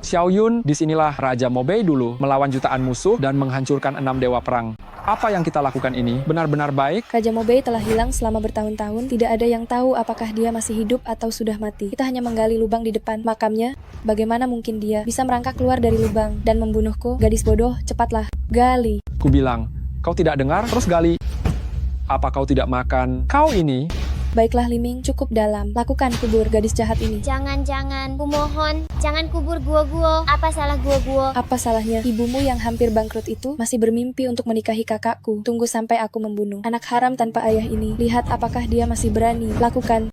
Xiao Yun, disinilah Raja Mobei dulu melawan jutaan musuh dan menghancurkan 6 dewa perang. Apa yang kita lakukan ini benar-benar baik? Raja Mobei telah hilang selama bertahun-tahun. Tidak ada yang tahu apakah dia masih hidup atau sudah mati. Kita hanya menggali lubang di depan makamnya. Bagaimana mungkin dia bisa merangkak keluar dari lubang dan membunuhku? Gadis bodoh, cepatlah, gali. Ku bilang, kau tidak dengar? Terus gali. Apa kau tidak makan? Kau ini... Baiklah Liming, cukup dalam. Lakukan kubur gadis jahat ini. Jangan, kumohon, jangan kubur Guo. Apa salah Guo? Apa salahnya? Ibumu yang hampir bangkrut itu masih bermimpi untuk menikahi kakakku. Tunggu sampai aku membunuh anak haram tanpa ayah ini. Lihat apakah dia masih berani. Lakukan.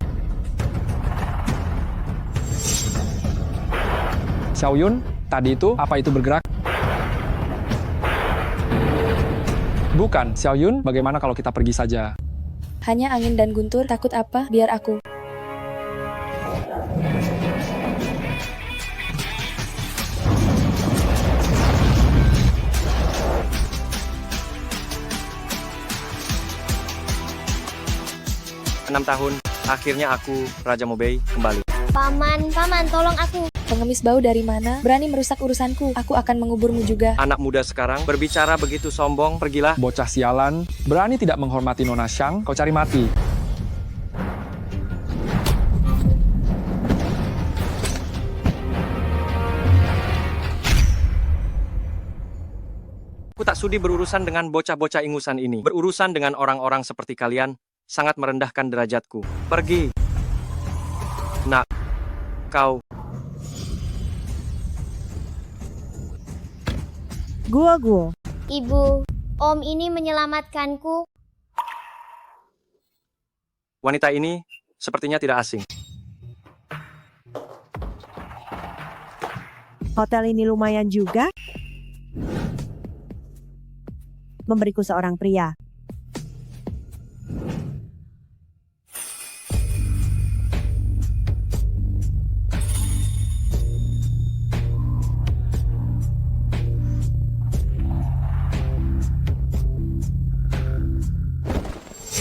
Xiao Yun, tadi itu, apa itu bergerak? Bukan, Xiao Yun, bagaimana kalau kita pergi saja? Hanya angin dan guntur, takut apa? Biar aku. Enam tahun, akhirnya aku, Raja Mobei, kembali. Paman, tolong aku. Pengemis bau dari mana? Berani merusak urusanku. Aku akan menguburmu juga. Anak muda sekarang berbicara begitu sombong, pergilah. Bocah sialan, berani tidak menghormati Nona Xiang, kau cari mati. Aku tak sudi berurusan dengan bocah-bocah ingusan ini. Berurusan dengan orang-orang seperti kalian sangat merendahkan derajatku. Pergi. Nak, kau. Guo. Ibu, Om ini menyelamatkanku. Wanita ini sepertinya tidak asing. Hotel ini lumayan juga. Memberiku seorang pria.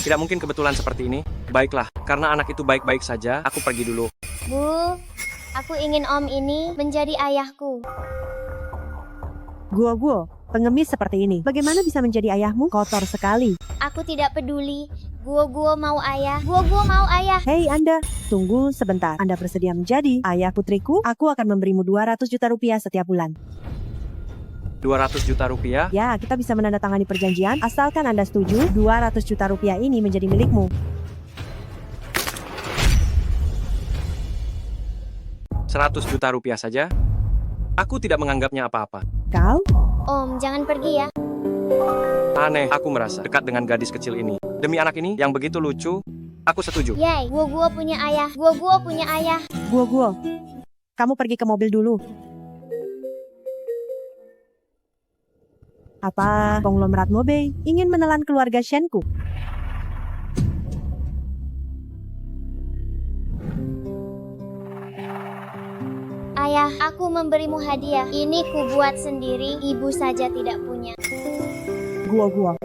Tidak mungkin kebetulan seperti ini. Baiklah, karena anak itu baik-baik saja, aku pergi dulu. Bu, aku ingin Om ini menjadi ayahku. Guo, pengemis seperti ini. Bagaimana bisa menjadi ayahmu? Kotor sekali. Aku tidak peduli. Guo mau ayah. Guo mau ayah. Hei Anda, tunggu sebentar. Anda bersedia menjadi ayah putriku? Aku akan memberimu 200 juta rupiah setiap bulan. 200 juta rupiah? Ya, kita bisa menandatangani perjanjian. Asalkan Anda setuju, 200 juta rupiah ini menjadi milikmu. 100 juta rupiah saja? Aku tidak menganggapnya apa-apa. Kau? Om, jangan pergi ya. Aneh, aku merasa dekat dengan gadis kecil ini. Demi anak ini yang begitu lucu, aku setuju. Yay, Guo punya ayah. Guo punya ayah. Guo, kamu pergi ke mobil dulu. Apa konglomerat Mobei ingin menelan keluarga Shenku? Ayah, aku memberimu hadiah. Ini ku buat sendiri, ibu saja tidak punya. Guo.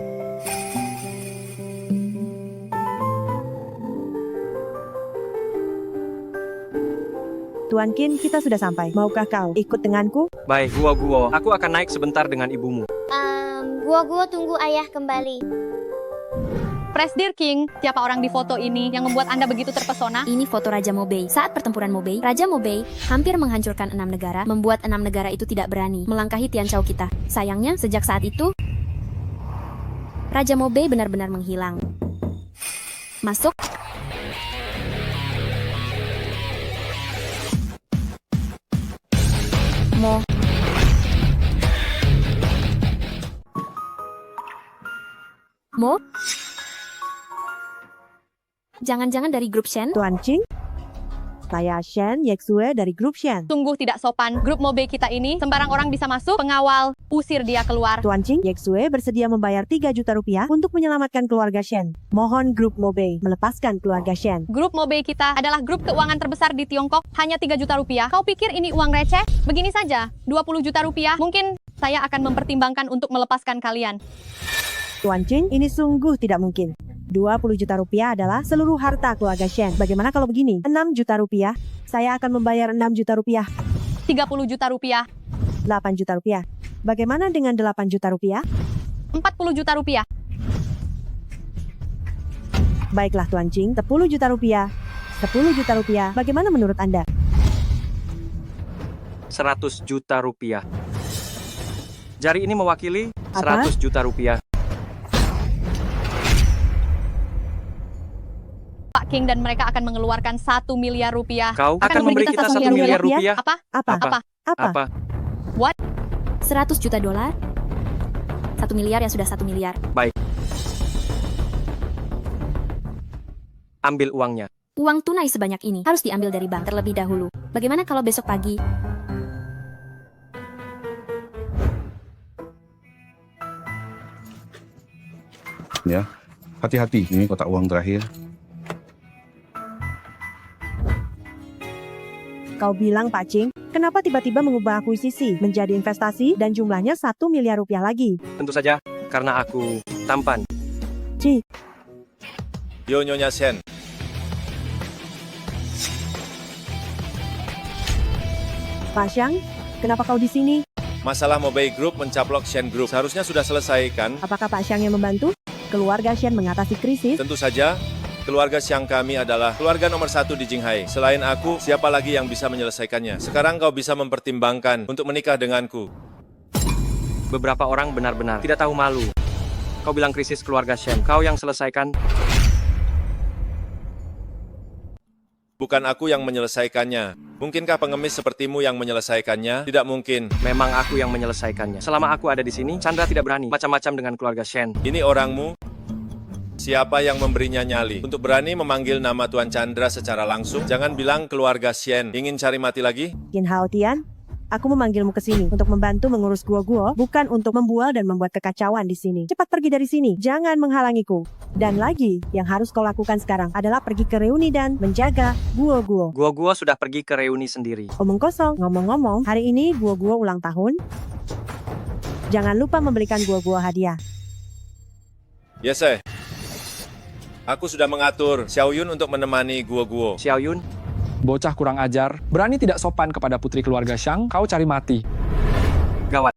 Tuan Qin, kita sudah sampai. Maukah kau ikut denganku? Baik, Guo, aku akan naik sebentar dengan ibumu. Guo tunggu ayah kembali. Presdir King, siapa orang di foto ini yang membuat Anda begitu terpesona? Ini foto Raja Mobei. Saat pertempuran Mobei, Raja Mobei hampir menghancurkan 6 negara, membuat 6 negara itu tidak berani melangkahi Tianzhou kita. Sayangnya, sejak saat itu, Raja Mobei benar-benar menghilang. Masuk. Mo? Jangan-jangan dari grup Shen? Tuan Qing? Saya Shen Yexue dari grup Shen. Sungguh tidak sopan. Grup Mobei kita ini, sembarang orang bisa masuk, pengawal, usir dia keluar. Tuan Qing, Yexue bersedia membayar 3 juta rupiah untuk menyelamatkan keluarga Shen. Mohon grup Mobei melepaskan keluarga Shen. Grup Mobei kita adalah grup keuangan terbesar di Tiongkok, hanya 3 juta rupiah. Kau pikir ini uang receh? Begini saja, 20 juta rupiah, mungkin saya akan mempertimbangkan untuk melepaskan kalian. Tuan Qing, ini sungguh tidak mungkin. 20 juta rupiah adalah seluruh harta keluarga Shen. Bagaimana kalau begini? 6 juta rupiah? Saya akan membayar 6 juta rupiah. 30 juta rupiah, 8 juta rupiah. Bagaimana dengan 8 juta rupiah? 40 juta rupiah, Baiklah Tuan Ching, 10 juta rupiah. 10 juta rupiah. Bagaimana menurut Anda? 100 juta rupiah. Jari ini mewakili Apa? 100 juta rupiah. Pak King dan mereka akan mengeluarkan 1 miliar rupiah. Kau akan memberi kita 1 miliar rupiah? Apa? Apa? Apa? Apa? Apa? 100 juta dolar? 1 miliar ya sudah 1 miliar. Baik. Ambil uangnya. Uang tunai sebanyak ini harus diambil dari bank terlebih dahulu. Bagaimana kalau besok pagi? Ya, hati-hati, ini kotak uang terakhir. Kau bilang Pak Ching, kenapa tiba-tiba mengubah akuisisi menjadi investasi dan jumlahnya 1 miliar rupiah lagi? Tentu saja, karena aku tampan. Ci, Yo Nyonya Shen, Pak Xiang, kenapa kau di sini? masalah Mobile Group mencaplok Shen Group seharusnya sudah selesai kan? Apakah Pak Xiang yang membantu keluarga Shen mengatasi krisis? Tentu saja, keluarga Xiang kami adalah keluarga nomor 1 di Jinghai. Selain aku, siapa lagi yang bisa menyelesaikannya? Sekarang kau bisa mempertimbangkan untuk menikah denganku. Beberapa orang benar-benar tidak tahu malu. Kau bilang krisis keluarga Shen. Kau yang selesaikan. Bukan aku yang menyelesaikannya. Mungkinkah pengemis sepertimu yang menyelesaikannya? Tidak mungkin. Memang aku yang menyelesaikannya. Selama aku ada di sini, Chandra tidak berani macam-macam dengan keluarga Shen. Ini orangmu? Siapa yang memberinya nyali? Untuk berani memanggil nama Tuan Chandra secara langsung, jangan bilang keluarga Shen. Ingin cari mati lagi? Qin Hao Tian, aku memanggilmu ke sini untuk membantu mengurus guo-guo, bukan untuk membual dan membuat kekacauan di sini. Cepat pergi dari sini, jangan menghalangiku. Dan lagi, yang harus kau lakukan sekarang adalah pergi ke reuni dan menjaga guo-guo. Gua sudah pergi ke reuni sendiri. Omong kosong, ngomong-ngomong, hari ini guo-guo ulang tahun. Jangan lupa membelikan guo-guo hadiah. Yes, sir. Aku sudah mengatur Xiao Yun untuk menemani Guo-Guo. Xiao Yun, Bocah kurang ajar, berani tidak sopan kepada putri keluarga Xiang, kau cari mati. gawat.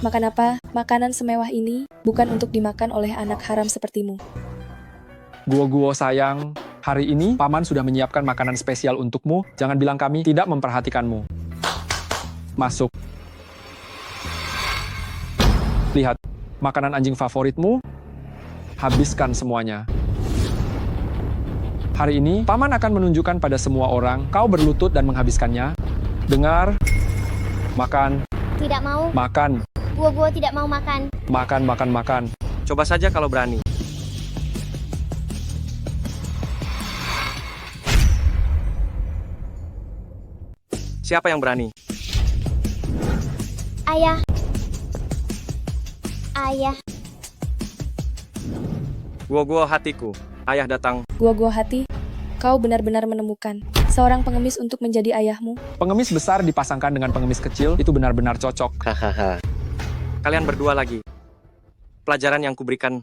Makan apa? Makanan semewah ini bukan untuk dimakan oleh anak haram sepertimu. Guo-guo sayang, hari ini paman sudah menyiapkan makanan spesial untukmu, jangan bilang kami tidak memperhatikanmu. Masuk. Lihat, makanan anjing favoritmu, habiskan semuanya. Hari ini, paman akan menunjukkan pada semua orang, kau berlutut dan menghabiskannya. Dengar, makan, Tidak mau. makan, Guo-guo tidak mau makan. makan, makan, makan. Coba saja kalau berani. Siapa yang berani? Ayah. Ayah. Gua hatiku. Ayah datang. Gua hati, kau benar-benar menemukan seorang pengemis untuk menjadi ayahmu. Pengemis besar dipasangkan dengan pengemis kecil, itu benar-benar cocok. Kalian berdua lagi. Pelajaran yang kuberikan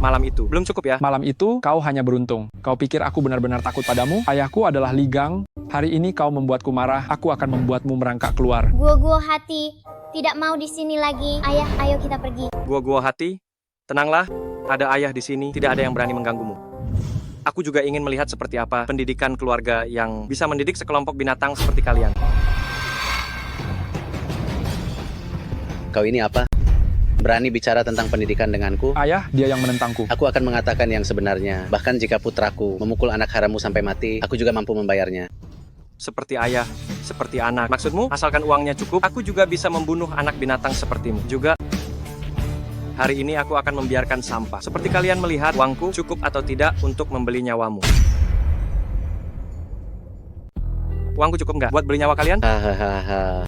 malam itu. Belum cukup ya? Malam itu, kau hanya beruntung. Kau pikir aku benar-benar takut padamu? Ayahku adalah Ligang. Hari ini kau membuatku marah, aku akan membuatmu merangkak keluar. Guo-guo hati. Tidak mau di sini lagi. Ayah, ayo kita pergi. Gua hati. Tenanglah. Ada ayah di sini, tidak ada yang berani mengganggumu. Aku juga ingin melihat seperti apa pendidikan keluarga yang bisa mendidik sekelompok binatang seperti kalian. Kau ini apa? Berani bicara tentang pendidikan denganku? Ayah, dia yang menentangku. Aku akan mengatakan yang sebenarnya. Bahkan jika putraku memukul anak harammu sampai mati, aku juga mampu membayarnya. Seperti ayah, seperti anak. Maksudmu, asalkan uangnya cukup, aku juga bisa membunuh anak binatang sepertimu. Juga, hari ini aku akan membiarkan sampah. Seperti kalian melihat, uangku cukup atau tidak untuk membeli nyawamu. Uangku cukup nggak buat beli nyawa kalian? Hahaha.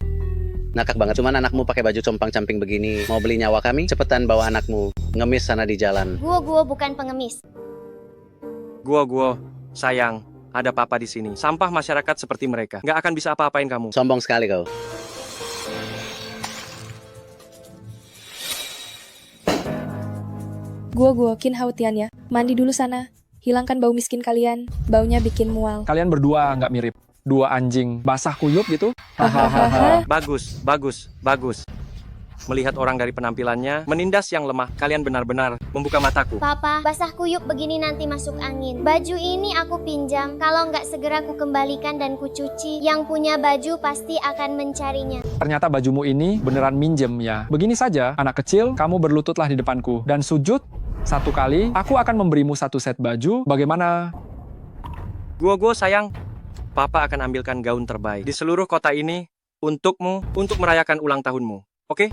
Nakak banget. Cuman anakmu pakai baju compang-camping begini. Mau beli nyawa kami? Cepetan bawa anakmu. Ngemis sana di jalan. Guo-guo bukan pengemis. Gua, sayang, ada papa di sini. Sampah masyarakat seperti mereka nggak akan bisa apa-apain kamu. Sombong sekali kau. Gua Qin Hao Tian ya. Mandi dulu sana. Hilangkan bau miskin kalian. Baunya bikin mual. Kalian berdua nggak mirip? Dua anjing basah kuyup gitu? Hahaha. Bagus, bagus, bagus. Melihat orang dari penampilannya, menindas yang lemah, kalian benar-benar membuka mataku. Papa, basah kuyup begini nanti masuk angin. Baju ini aku pinjam. Kalau nggak segera ku kembalikan dan ku cuci, yang punya baju pasti akan mencarinya. Ternyata bajumu ini beneran minjem ya. Begini saja, anak kecil, kamu berlututlah di depanku. Dan sujud 1 kali, aku akan memberimu 1 set baju. Bagaimana? Guo sayang, Papa akan ambilkan gaun terbaik di seluruh kota ini untukmu, untuk merayakan ulang tahunmu. Oke?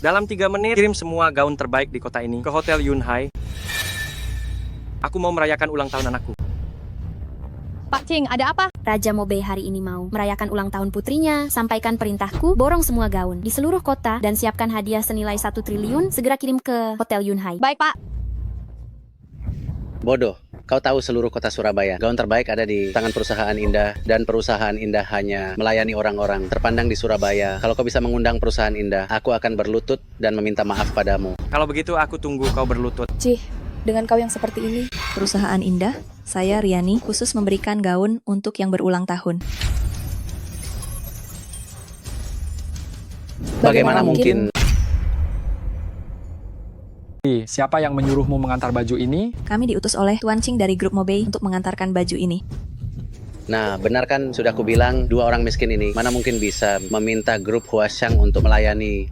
Dalam 3 menit, kirim semua gaun terbaik di kota ini ke Hotel Yunhai. Aku mau merayakan ulang tahun anakku. Pak Ching, ada apa? Raja Mobei hari ini mau merayakan ulang tahun putrinya. Sampaikan perintahku, borong semua gaun di seluruh kota dan siapkan hadiah senilai 1 triliun. Segera kirim ke Hotel Yunhai. Baik, Pak. Bodoh, kau tahu seluruh kota Surabaya. Gaun terbaik ada di tangan perusahaan Indah, dan perusahaan Indah hanya melayani orang-orang terpandang di Surabaya. Kalau kau bisa mengundang perusahaan Indah, aku akan berlutut dan meminta maaf padamu. Kalau begitu, aku tunggu kau berlutut. Cih, dengan kau yang seperti ini. Perusahaan Indah, saya Riani khusus memberikan gaun untuk yang berulang tahun. Bagaimana mungkin? Siapa yang menyuruhmu mengantar baju ini? Kami diutus oleh Tuan Ching dari grup Mobei untuk mengantarkan baju ini. Nah, benar kan sudah aku bilang, 2 orang miskin ini mana mungkin bisa meminta grup Huaxiang untuk melayani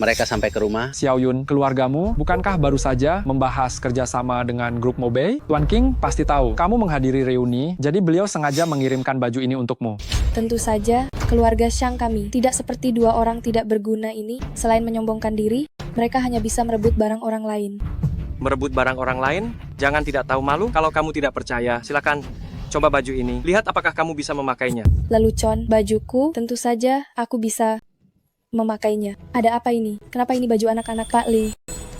mereka sampai ke rumah? Xiao Yun, keluargamu bukankah baru saja membahas kerjasama dengan grup Mobei? Tuan King pasti tahu kamu menghadiri reuni, jadi beliau sengaja mengirimkan baju ini untukmu. Tentu saja, keluarga Shang kami tidak seperti 2 orang tidak berguna ini. Selain menyombongkan diri, mereka hanya bisa merebut barang orang lain. Merebut barang orang lain? Jangan tidak tahu malu. Kalau kamu tidak percaya, silakan coba baju ini. Lihat apakah kamu bisa memakainya. Lelucon, bajuku, tentu saja aku bisa memakainya. Ada apa ini? Kenapa ini baju anak-anak, Pak Li?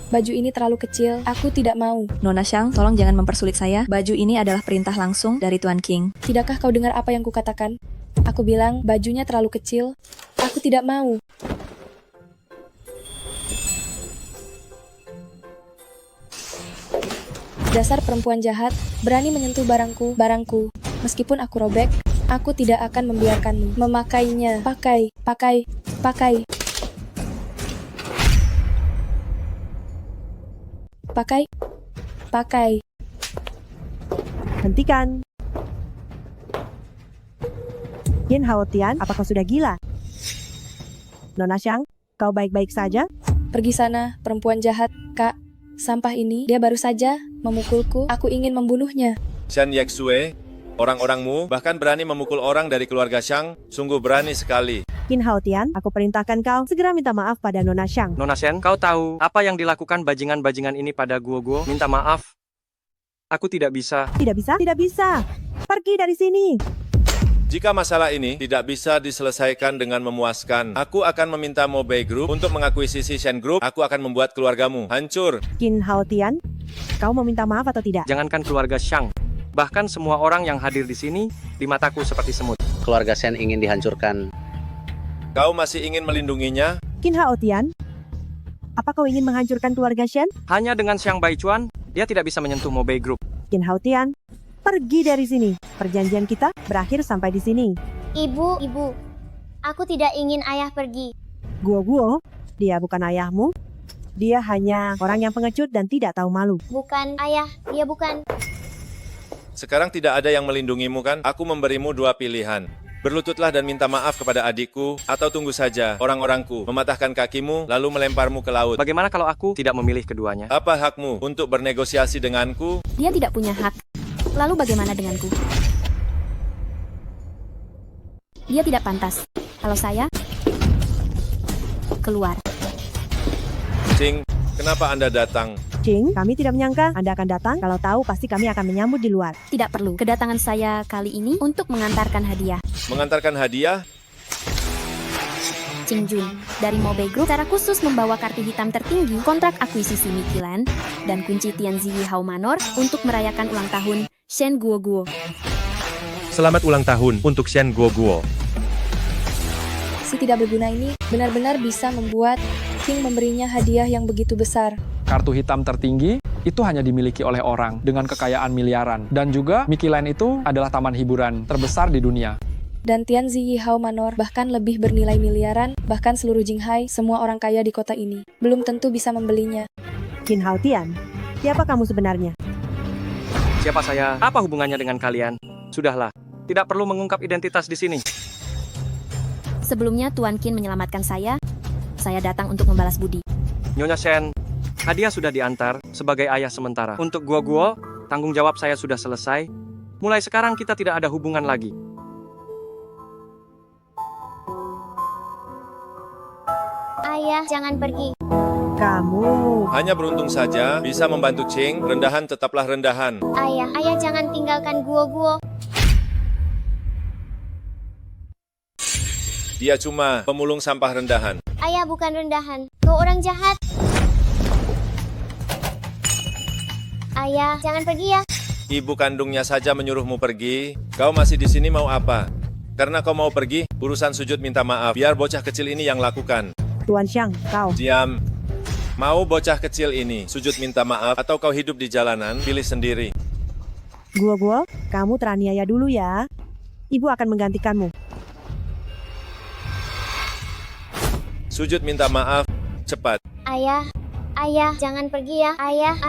Baju ini terlalu kecil, aku tidak mau. Nona Shang, tolong jangan mempersulit saya. Baju ini adalah perintah langsung dari Tuan King. Tidakkah kau dengar apa yang kukatakan? Aku bilang bajunya terlalu kecil. Aku tidak mau. Dasar perempuan jahat, berani menyentuh barangku. Meskipun aku robek, aku tidak akan membiarkanmu memakainya. Pakai. Hentikan. Yin Haotian, apa kau sudah gila? Nona Shang, kau baik-baik saja? Pergi sana, perempuan jahat, Kak. Sampah ini, dia baru saja memukulku. Aku ingin membunuhnya. Shan Yexue, orang-orangmu bahkan berani memukul orang dari keluarga Shang, sungguh berani sekali. Yin Haotian, aku perintahkan kau segera minta maaf pada Nona Shang. Nona Shen, kau tahu apa yang dilakukan bajingan-bajingan ini pada Guo? Minta maaf. Aku tidak bisa. Tidak bisa. Pergi dari sini. Jika masalah ini tidak bisa diselesaikan dengan memuaskan, aku akan meminta Mobei Group untuk mengakuisisi Shen Group. Aku akan membuat keluargamu hancur. Yin Haotian, kau mau minta maaf atau tidak? Jangankan keluarga Shang, bahkan semua orang yang hadir di sini, di mataku seperti semut. Keluarga Shen ingin dihancurkan. Kau masih ingin melindunginya? Yin Haotian, apa kau ingin menghancurkan keluarga Shen? Hanya dengan Xiang Baichuan, dia tidak bisa menyentuh Mobei Group. Yin Haotian, pergi dari sini. Perjanjian kita berakhir sampai di sini. Ibu, aku tidak ingin ayah pergi. Guo, dia bukan ayahmu. Dia hanya orang yang pengecut dan tidak tahu malu. Bukan ayah, dia bukan. Sekarang tidak ada yang melindungimu kan? Aku memberimu 2 pilihan. Berlututlah dan minta maaf kepada adikku, atau tunggu saja orang-orangku mematahkan kakimu lalu melemparmu ke laut. Bagaimana kalau aku tidak memilih keduanya? Apa hakmu untuk bernegosiasi denganku? Dia tidak punya hak. Lalu bagaimana denganku? Dia tidak pantas. Kalau saya keluar. Ching, kenapa Anda datang? Ching, kami tidak menyangka Anda akan datang. Kalau tahu, pasti kami akan menyambut di luar. Tidak perlu. Kedatangan saya kali ini untuk mengantarkan hadiah. Mengantarkan hadiah? Ching Jun dari Mobei Group secara khusus membawa kartu hitam tertinggi, kontrak akuisisi Mikilan, dan kunci Tianziyi Hao Manor untuk merayakan ulang tahun Shen Guo. Selamat ulang tahun untuk Shen Guo. Si tidak berguna ini benar-benar bisa membuat King memberinya hadiah yang begitu besar. Kartu hitam tertinggi itu hanya dimiliki oleh orang dengan kekayaan miliaran. Dan juga Mickey Land itu adalah taman hiburan terbesar di dunia. Dan Tianzi Yihao Manor bahkan lebih bernilai miliaran, bahkan seluruh Jinghai, semua orang kaya di kota ini, belum tentu bisa membelinya. Qin Hao Tian, siapa kamu sebenarnya? Siapa saya? Apa hubungannya dengan kalian? Sudahlah, tidak perlu mengungkap identitas di sini. Sebelumnya Tuan Qin menyelamatkan saya datang untuk membalas budi. Nyonya Shen, hadiah sudah diantar sebagai ayah sementara. Untuk Guo, tanggung jawab saya sudah selesai. Mulai sekarang kita tidak ada hubungan lagi. Ayah, jangan pergi. Kamu. Hanya beruntung saja bisa membantu Ching, rendahan tetaplah rendahan. Ayah jangan tinggalkan Guo. Dia cuma pemulung sampah rendahan. Ayah bukan rendahan. Kau orang jahat. Ayah, jangan pergi ya. Ibu kandungnya saja menyuruhmu pergi. Kau masih di sini mau apa? Karena kau mau pergi, urusan sujud minta maaf. Biar bocah kecil ini yang lakukan. Tuan Xiang, kau. Diam. Mau bocah kecil ini sujud minta maaf atau kau hidup di jalanan, pilih sendiri. Guo, kamu teraniaya dulu ya. Ibu akan menggantikanmu. Sujud minta maaf, cepat. Ayah, jangan pergi ya. Ayah.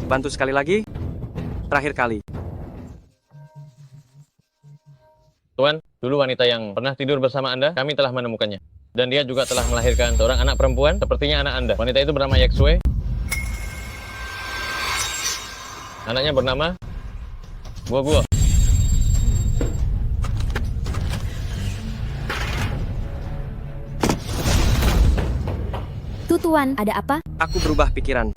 Bantu sekali lagi. Terakhir kali. Tuan, dulu wanita yang pernah tidur bersama Anda, kami telah menemukannya. Dan dia juga telah melahirkan seorang anak perempuan, sepertinya anak Anda. Wanita itu bernama Yeksue. Anaknya bernama Guo. Tuan, ada apa? Aku berubah pikiran.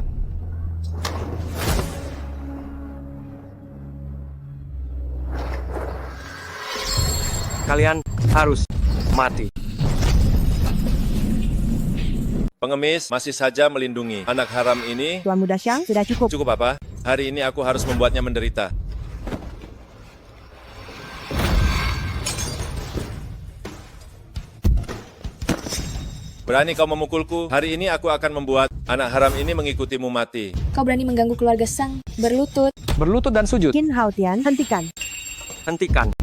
Kalian harus mati. Pengemis masih saja melindungi anak haram ini. Tuan Muda Xiang, sudah cukup. Cukup apa? Hari ini aku harus membuatnya menderita. Berani kau memukulku? Hari ini aku akan membuat anak haram ini mengikutimu mati. Kau berani mengganggu keluarga Sang, berlutut. Berlutut dan sujud. Qin Hao Tian, hentikan. Hentikan.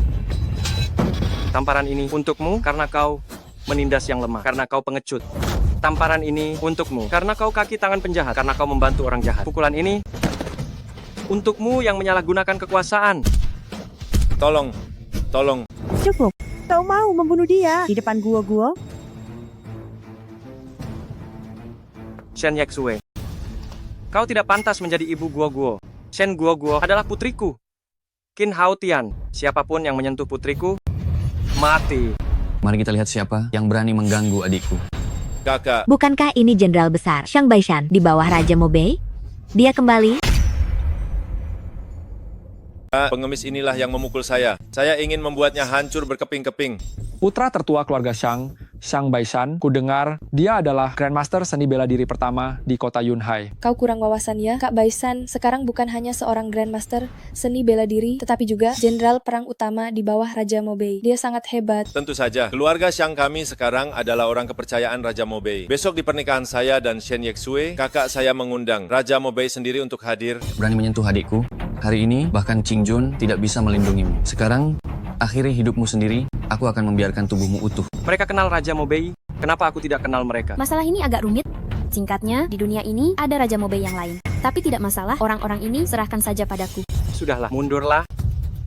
Tamparan ini untukmu karena kau menindas yang lemah, karena kau pengecut. Tamparan ini untukmu karena kau kaki tangan penjahat, karena kau membantu orang jahat. Pukulan ini untukmu yang menyalahgunakan kekuasaan. Tolong. Cukup. Kau mau membunuh dia di depan Guo. Shen Yeksue. Kau tidak pantas menjadi ibu Guo. Shen Guo adalah putriku. Qin Hao Tian, siapapun yang menyentuh putriku, mati. Mari kita lihat siapa yang berani mengganggu adikku. Kakak. Bukankah ini jenderal besar Xiang Baishan di bawah Raja Mobei? Dia kembali. Pengemis inilah yang memukul saya. Saya ingin membuatnya hancur berkeping-keping. Putra tertua keluarga Xiang Baishan, kudengar dia adalah Grandmaster seni bela diri pertama di kota Yunhai. Kau kurang wawasan ya, Kak Baisan sekarang bukan hanya seorang Grandmaster seni bela diri, tetapi juga jenderal perang utama di bawah Raja Mobei. Dia sangat hebat. Tentu saja, keluarga Xiang kami sekarang adalah orang kepercayaan Raja Mobei. Besok di pernikahan saya dan Shen Yeksue, kakak saya mengundang Raja Mobei sendiri untuk hadir. Berani menyentuh adikku. Hari ini bahkan Qing Jun tidak bisa melindungimu. Sekarang, akhiri hidupmu sendiri. Aku akan membiarkan tubuhmu utuh. Mereka kenal Raja Mobei, kenapa aku tidak kenal mereka? Masalah ini agak rumit. Singkatnya, di dunia ini ada Raja Mobei yang lain. Tapi tidak masalah, orang-orang ini serahkan saja padaku. Sudahlah, mundurlah.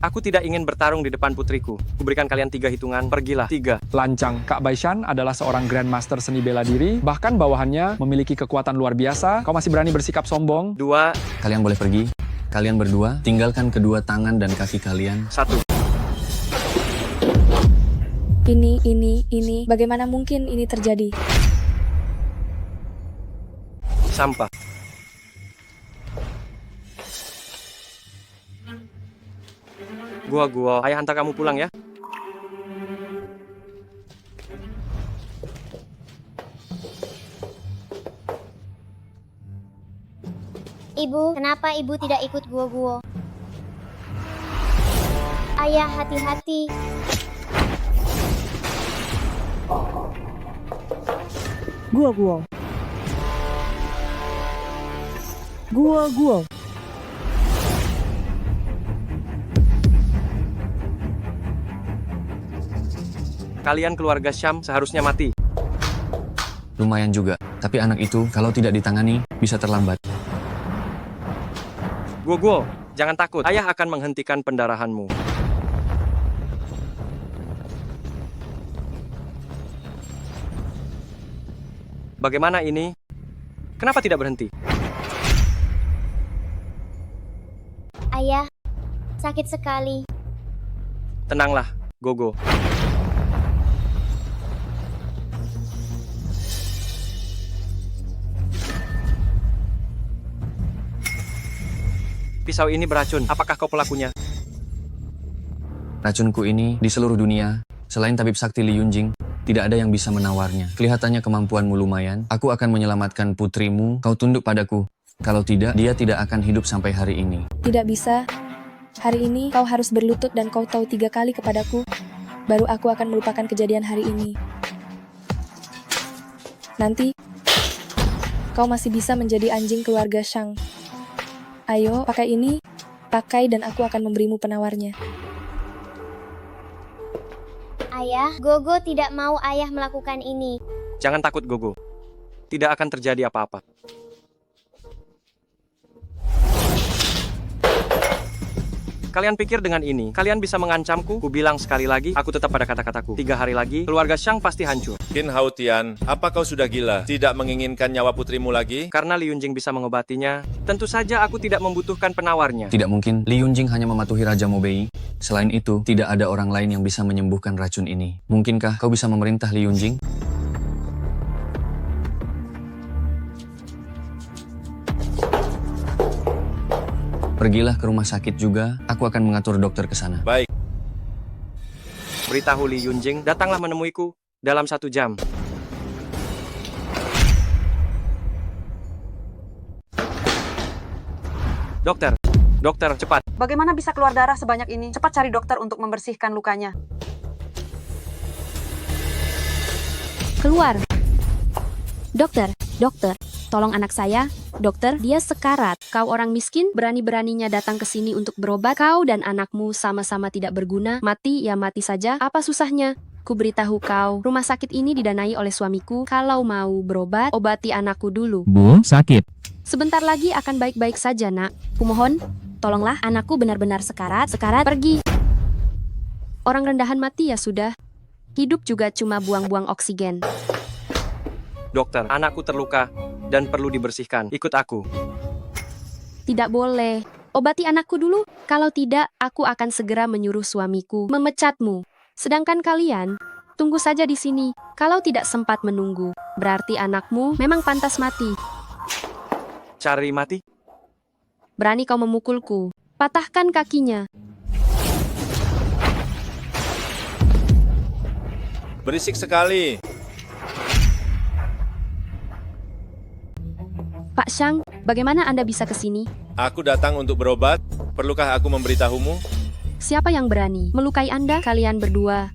Aku tidak ingin bertarung di depan putriku. Kuberikan kalian 3 hitungan, pergilah. 3. Lancang, Kak Baishan adalah seorang Grandmaster seni bela diri, bahkan bawahannya memiliki kekuatan luar biasa. Kau masih berani bersikap sombong? 2. Kalian boleh pergi. Kalian berdua, tinggalkan kedua tangan dan kaki kalian. 1. Ini, bagaimana mungkin ini terjadi? Sampah. Guo, ayah hantar kamu pulang ya. Ibu, kenapa ibu tidak ikut Guo? Ayah, hati-hati. Guo. Kalian keluarga Syam seharusnya mati. Lumayan juga, tapi anak itu kalau tidak ditangani, bisa terlambat. Guo, jangan takut. Ayah akan menghentikan pendarahanmu. Bagaimana ini? Kenapa tidak berhenti? Ayah, sakit sekali. Tenanglah, Gogo. Pisau ini beracun. Apakah kau pelakunya? Racunku ini di seluruh dunia, selain tabib sakti Li Yunjing, tidak ada yang bisa menawarnya. Kelihatannya kemampuanmu lumayan. Aku akan menyelamatkan putrimu. Kau tunduk padaku. Kalau tidak, dia tidak akan hidup sampai hari ini. Tidak bisa. Hari ini kau harus berlutut dan kau tahu 3 kali kepadaku. Baru aku akan melupakan kejadian hari ini. Nanti, kau masih bisa menjadi anjing keluarga Shang. Ayo, pakai ini. Pakai dan aku akan memberimu penawarnya. Ayah, Gogo tidak mau ayah melakukan ini. Jangan takut, Gogo. Tidak akan terjadi apa-apa. Kalian pikir dengan ini, kalian bisa mengancamku? Ku bilang sekali lagi, aku tetap pada kata-kataku. 3 hari lagi, keluarga Shang pasti hancur. Qin Hao Tian, apa kau sudah gila? Tidak menginginkan nyawa putrimu lagi? Karena Li Yunjing bisa mengobatinya, tentu saja aku tidak membutuhkan penawarnya. Tidak mungkin, Li Yunjing hanya mematuhi Raja Mobei. Selain itu, tidak ada orang lain yang bisa menyembuhkan racun ini. Mungkinkah kau bisa memerintah Li Yunjing? Pergilah ke rumah sakit juga, aku akan mengatur dokter ke sana. Baik. Beritahu Li Yunjing, datanglah menemuiku dalam 1 jam. Dokter, cepat. Bagaimana bisa keluar darah sebanyak ini? Cepat cari dokter untuk membersihkan lukanya. Keluar. Dokter, tolong anak saya. Dokter, dia sekarat. Kau orang miskin, berani-beraninya datang ke sini untuk berobat. Kau dan anakmu sama-sama tidak berguna. Mati ya mati saja. Apa susahnya? Ku beritahu kau, rumah sakit ini didanai oleh suamiku. Kalau mau berobat, obati anakku dulu. Bu, sakit. Sebentar lagi akan baik-baik saja, nak. Kumohon, tolonglah, anakku benar-benar sekarat. Pergi. Orang rendahan mati ya sudah. Hidup juga cuma buang-buang oksigen. Dokter, anakku terluka dan perlu dibersihkan. Ikut aku. Tidak boleh. Obati anakku dulu. Kalau tidak, aku akan segera menyuruh suamiku memecatmu. Sedangkan kalian, tunggu saja di sini. Kalau tidak sempat menunggu, berarti anakmu memang pantas mati. Cari mati? Berani kau memukulku. Patahkan kakinya. Berisik sekali. Pak Shang, bagaimana Anda bisa ke sini? Aku datang untuk berobat. Perlukah aku memberitahumu? Siapa yang berani melukai Anda? Kalian berdua.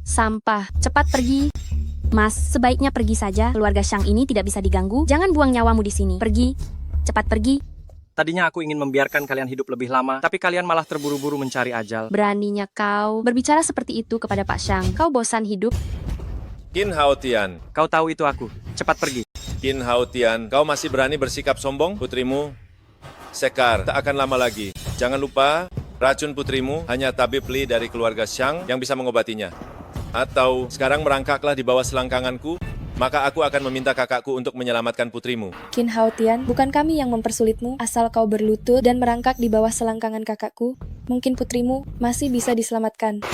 Sampah, cepat pergi. Mas, sebaiknya pergi saja. Keluarga Shang ini tidak bisa diganggu. Jangan buang nyawamu di sini. Pergi. Cepat pergi. Tadinya aku ingin membiarkan kalian hidup lebih lama, tapi kalian malah terburu-buru mencari ajal. Beraninya kau berbicara seperti itu kepada Pak Shang. Kau bosan hidup? Qin Hao Tian. Kau tahu itu aku. Cepat pergi. Qin Hao Tian, kau masih berani bersikap sombong? Putrimu Sekar, tak akan lama lagi. Jangan lupa, racun putrimu hanya tabib Li dari keluarga Shang yang bisa mengobatinya. Atau sekarang merangkaklah di bawah selangkanganku, maka aku akan meminta kakakku untuk menyelamatkan putrimu. Qin Hao Tian, bukan kami yang mempersulitmu. Asal kau berlutut dan merangkak di bawah selangkangan kakakku, mungkin putrimu masih bisa diselamatkan.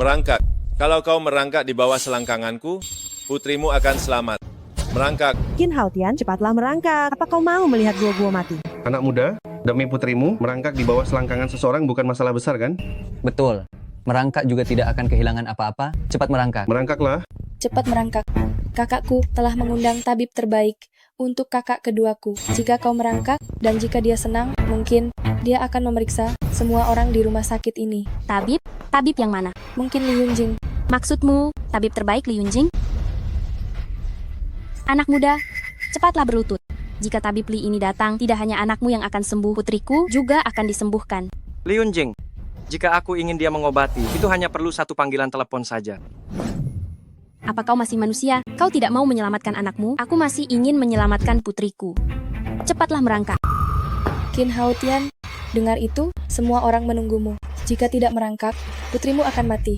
Merangkak. Kalau kau merangkak di bawah selangkanganku, putrimu akan selamat. Merangkak. Qin Hao Tian, cepatlah merangkak. Apa kau mau melihat Guo mati? Anak muda, demi putrimu, merangkak di bawah selangkangan seseorang bukan masalah besar kan? Betul. Merangkak juga tidak akan kehilangan apa-apa. Cepat merangkak. Merangkaklah. Cepat merangkak. Kakakku telah mengundang tabib terbaik untuk kakak keduaku. Jika kau merangkak, dan jika dia senang, mungkin dia akan memeriksa semua orang di rumah sakit ini. Tabib? Tabib yang mana? Mungkin Li Yunjing. Maksudmu, tabib terbaik Li Yunjing? Anak muda, cepatlah berlutut. Jika tabib Li ini datang, tidak hanya anakmu yang akan sembuh, putriku juga akan disembuhkan. Li Yunjing, jika aku ingin dia mengobati, itu hanya perlu satu panggilan telepon saja. Apa kau masih manusia? Kau tidak mau menyelamatkan anakmu? Aku masih ingin menyelamatkan putriku. Cepatlah merangkak. Qin Hao Tian, dengar itu, semua orang menunggumu. Jika tidak merangkak, putrimu akan mati.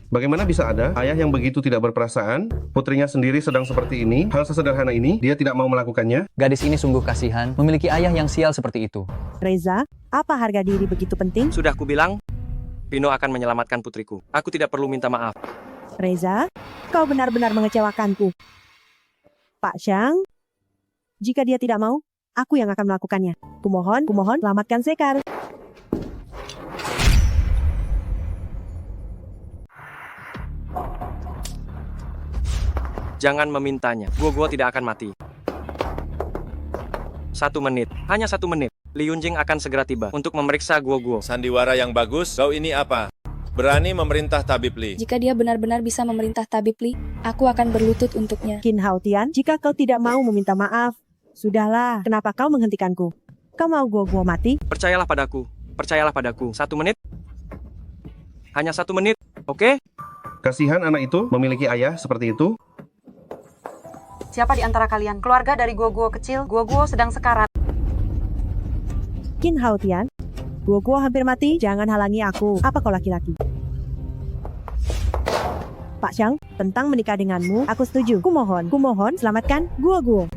Bagaimana bisa ada ayah yang begitu tidak berperasaan, putrinya sendiri sedang seperti ini, hal sesederhana ini, dia tidak mau melakukannya? Gadis ini sungguh kasihan, memiliki ayah yang sial seperti itu. Reza, apa harga diri begitu penting? Sudah kubilang, Pino akan menyelamatkan putriku. Aku tidak perlu minta maaf. Reza, kau benar-benar mengecewakanku. Pak Xiang, jika dia tidak mau, aku yang akan melakukannya. Kumohon, selamatkan Sekar. Jangan memintanya. Guo tidak akan mati. 1 menit. Hanya 1 menit. Li Yunjing akan segera tiba untuk memeriksa Guo. Sandiwara yang bagus, kau ini apa? Berani memerintah Tabib Li. Jika dia benar-benar bisa memerintah tabib Li, aku akan berlutut untuknya. Qin Hao Tian, jika kau tidak mau meminta maaf, sudahlah, kenapa kau menghentikanku? Kau mau Guo mati? Percayalah padaku. 1 menit. Hanya 1 menit, oke? Kasihan anak itu memiliki ayah seperti itu. Siapa di antara kalian? Keluarga dari Guo kecil. Guo sedang sekarat. Qin Hao Tian, Guo hampir mati, jangan halangi aku. Apa kau laki-laki? Pak Xiang, tentang menikah denganmu, aku setuju. Kumohon, selamatkan Guo.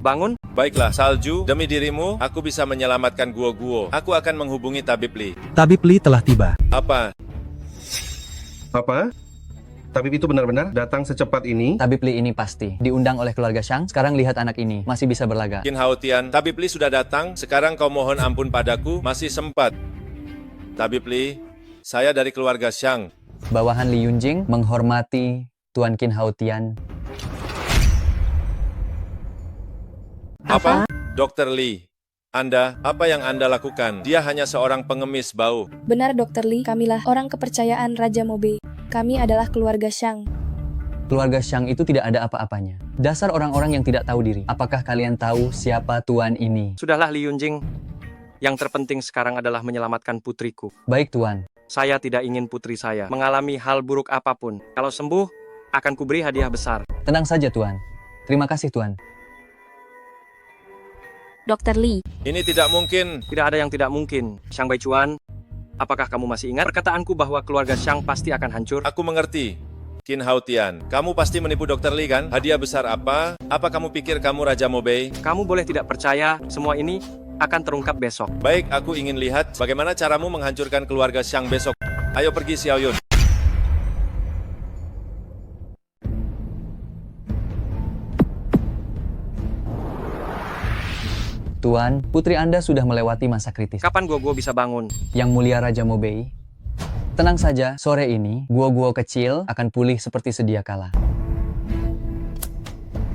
Bangun. Baiklah, Salju, demi dirimu, aku bisa menyelamatkan Guo. Aku akan menghubungi Tabib Li. Tabib Li telah tiba. Apa? Tabib itu benar-benar datang secepat ini? Tabib Li ini pasti diundang oleh keluarga Xiang. Sekarang lihat anak ini, masih bisa berlaga. Qin Hao Tian, Tabib Li sudah datang. Sekarang kau mohon ampun padaku, masih sempat. Tabib Li, saya dari keluarga Xiang. Bawahan Li Yunjing menghormati Tuan Qin Hao Tian. Apa? Dr. Li, apa yang Anda lakukan? Dia hanya seorang pengemis bau. Benar Dr. Li, kamilah orang kepercayaan Raja Mobe. Kami adalah keluarga Xiang. Keluarga Xiang itu tidak ada apa-apanya. Dasar orang-orang yang tidak tahu diri. Apakah kalian tahu siapa Tuan ini? Sudahlah Li Yunjing. Yang terpenting sekarang adalah menyelamatkan putriku. Baik Tuan. Saya tidak ingin putri saya mengalami hal buruk apapun. Kalau sembuh, akan kuberi hadiah besar. Tenang saja Tuan. Terima kasih Tuan. Dr. Li. Ini tidak mungkin. Tidak ada yang tidak mungkin. Xiang Baichuan, apakah kamu masih ingat perkataanku bahwa keluarga Xiang pasti akan hancur? Aku mengerti. Qin Hao Tian, kamu pasti menipu Dr. Li kan? Hadiah besar apa? Apa kamu pikir kamu Raja Mobei? Kamu boleh tidak percaya, semua ini akan terungkap besok. Baik, aku ingin lihat bagaimana caramu menghancurkan keluarga Xiang besok. Ayo pergi Xiao Yun. Tuan, putri Anda sudah melewati masa kritis. Kapan Guo bisa bangun? Yang mulia Raja Mobei, tenang saja, sore ini Guo kecil akan pulih seperti sedia kala.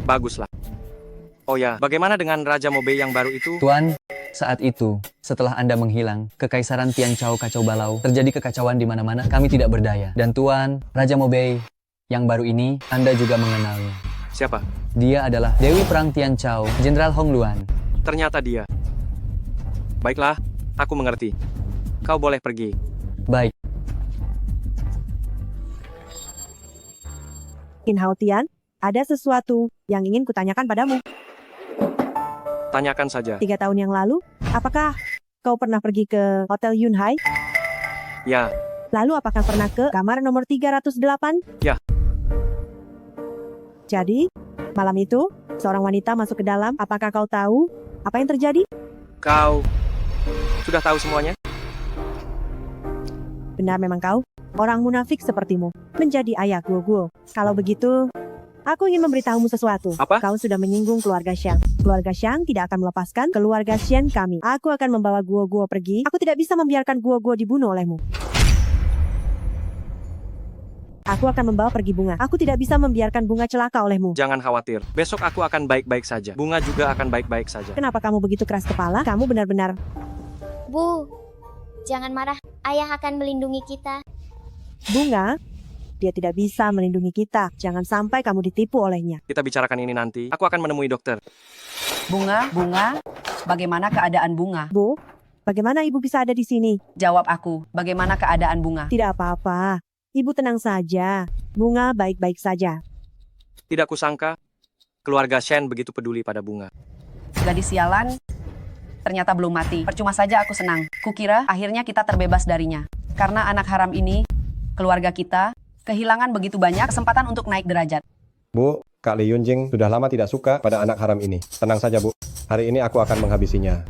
Baguslah. Oh ya, bagaimana dengan Raja Mobei yang baru itu? Tuan, saat itu, setelah Anda menghilang, Kekaisaran Tianchao kacau balau, terjadi kekacauan di mana-mana, kami tidak berdaya. Dan Tuan, Raja Mobei yang baru ini, Anda juga mengenalnya. Siapa? Dia adalah Dewi Perang Tianchao, Jenderal Hong Luan. Ternyata dia. Baiklah, aku mengerti. Kau boleh pergi. Baik. Qin Hao Tian, ada sesuatu yang ingin kutanyakan padamu. Tanyakan saja. 3 tahun yang lalu, apakah kau pernah pergi ke Hotel Yunhai? Ya. Lalu apakah pernah ke kamar nomor 308? Ya. Jadi, malam itu, seorang wanita masuk ke dalam. Apakah kau tahu apa yang terjadi? Kau sudah tahu semuanya? Benar memang kau, orang munafik sepertimu, menjadi ayah Guo. Kalau begitu, aku ingin memberitahumu sesuatu. Apa? Kau sudah menyinggung keluarga Xiang. Keluarga Xiang tidak akan melepaskan keluarga Xian kami. Aku akan membawa Guo pergi. Aku tidak bisa membiarkan Guo dibunuh olehmu. Aku akan membawa pergi bunga. Aku tidak bisa membiarkan bunga celaka olehmu. Jangan khawatir, besok aku akan baik-baik saja. Bunga juga akan baik-baik saja. Kenapa kamu begitu keras kepala? Kamu benar-benar... Bu, jangan marah. Ayah akan melindungi kita. Bunga, dia tidak bisa melindungi kita. Jangan sampai kamu ditipu olehnya. Kita bicarakan ini nanti. Aku akan menemui dokter. Bunga, bagaimana keadaan Bunga? Bu, bagaimana ibu bisa ada di sini? Jawab aku, bagaimana keadaan Bunga? Tidak apa-apa. Ibu tenang saja. Bunga baik-baik saja. Tidak kusangka, keluarga Shen begitu peduli pada Bunga. Gadis sialan, ternyata belum mati. Percuma saja aku senang. Kukira akhirnya kita terbebas darinya. Karena anak haram ini, keluarga kita, kehilangan begitu banyak kesempatan untuk naik derajat. Bu, Kak Li Yunjing sudah lama tidak suka pada anak haram ini. Tenang saja, Bu. Hari ini aku akan menghabisinya.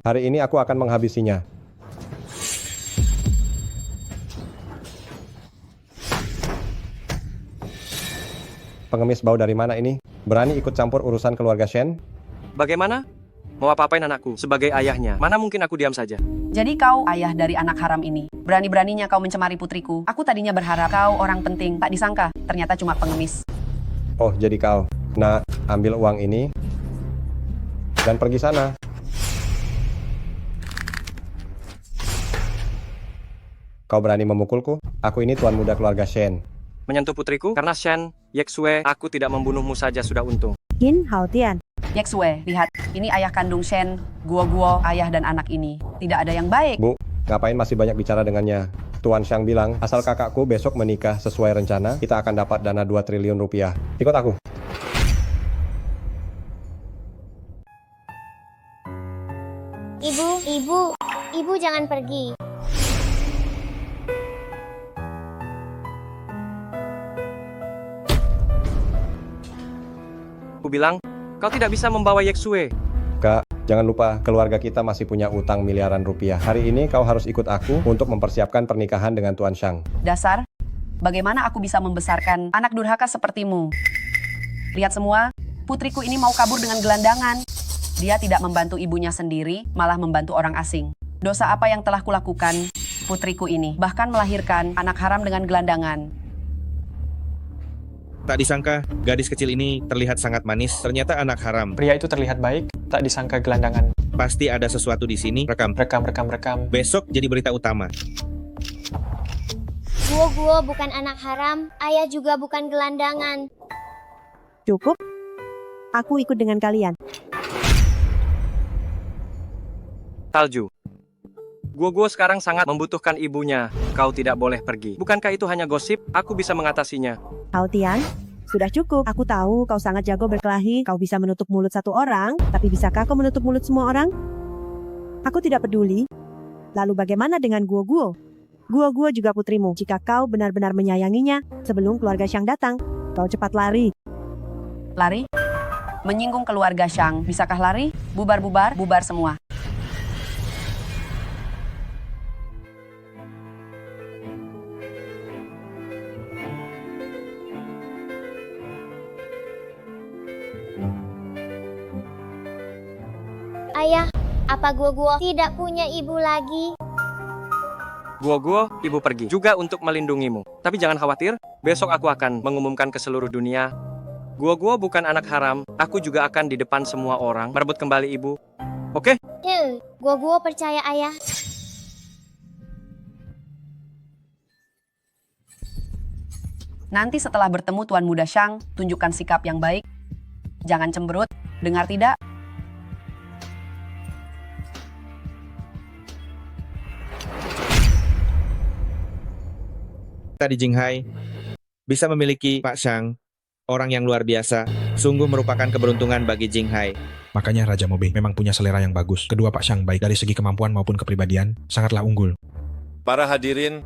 Hari ini aku akan menghabisinya. Pengemis bau dari mana ini? Berani ikut campur urusan keluarga Shen? Bagaimana? Mau apa-apain anakku? Sebagai ayahnya, mana mungkin aku diam saja? Jadi kau ayah dari anak haram ini. Berani-beraninya kau mencemari putriku. Aku tadinya berharap kau orang penting. Tak disangka, ternyata cuma pengemis. Oh, jadi kau. Nah, ambil uang ini dan pergi sana. Kau berani memukulku? Aku ini tuan muda keluarga Shen. Menyentuh putriku? Karena Shen, Yexue, aku tidak membunuhmu saja sudah untung. Qin Haotian. Yexue, lihat. Ini ayah kandung Shen, Guo, ayah dan anak ini. Tidak ada yang baik. Bu, ngapain masih banyak bicara dengannya? Tuan Xiang bilang, asal kakakku besok menikah sesuai rencana, kita akan dapat dana 2 triliun rupiah. Ikut aku. Ibu jangan pergi. Aku bilang, kau tidak bisa membawa Yexue. Kak, jangan lupa, keluarga kita masih punya utang miliaran rupiah. Hari ini kau harus ikut aku untuk mempersiapkan pernikahan dengan Tuan Xiang. Dasar, bagaimana aku bisa membesarkan anak durhaka sepertimu? Lihat semua, putriku ini mau kabur dengan gelandangan. Dia tidak membantu ibunya sendiri, malah membantu orang asing. Dosa apa yang telah kulakukan, putriku ini? Bahkan melahirkan anak haram dengan gelandangan. Tak disangka, gadis kecil ini terlihat sangat manis, ternyata anak haram. Pria itu terlihat baik, tak disangka gelandangan. Pasti ada sesuatu di sini. Rekam. Besok jadi berita utama. Guo bukan anak haram, ayah juga bukan gelandangan. Cukup. Aku ikut dengan kalian. Talju. Guo sekarang sangat membutuhkan ibunya. Kau tidak boleh pergi. Bukankah itu hanya gosip? Aku bisa mengatasinya. Haotian, sudah cukup. Aku tahu kau sangat jago berkelahi. Kau bisa menutup mulut satu orang, tapi bisakah kau menutup mulut semua orang? Aku tidak peduli. Lalu bagaimana dengan Guo? Guo juga putrimu. Jika kau benar-benar menyayanginya, sebelum keluarga Xiang datang, kau cepat lari. Lari? Menyinggung keluarga Xiang. Bisakah lari? Bubar semua. Ayah, apa Guo tidak punya ibu lagi? Guo, ibu pergi juga untuk melindungimu. Tapi jangan khawatir, besok aku akan mengumumkan ke seluruh dunia. Guo bukan anak haram, aku juga akan di depan semua orang merebut kembali ibu. Oke? Guo percaya ayah. Nanti setelah bertemu Tuan Muda Xiang, tunjukkan sikap yang baik. Jangan cemberut, dengar tidak? Tadi Jinghai bisa memiliki Pak Xiang, orang yang luar biasa, sungguh merupakan keberuntungan bagi Jinghai. Makanya Raja Mobe memang punya selera yang bagus. Kedua Pak Xiang baik dari segi kemampuan maupun kepribadian, sangatlah unggul. Para hadirin,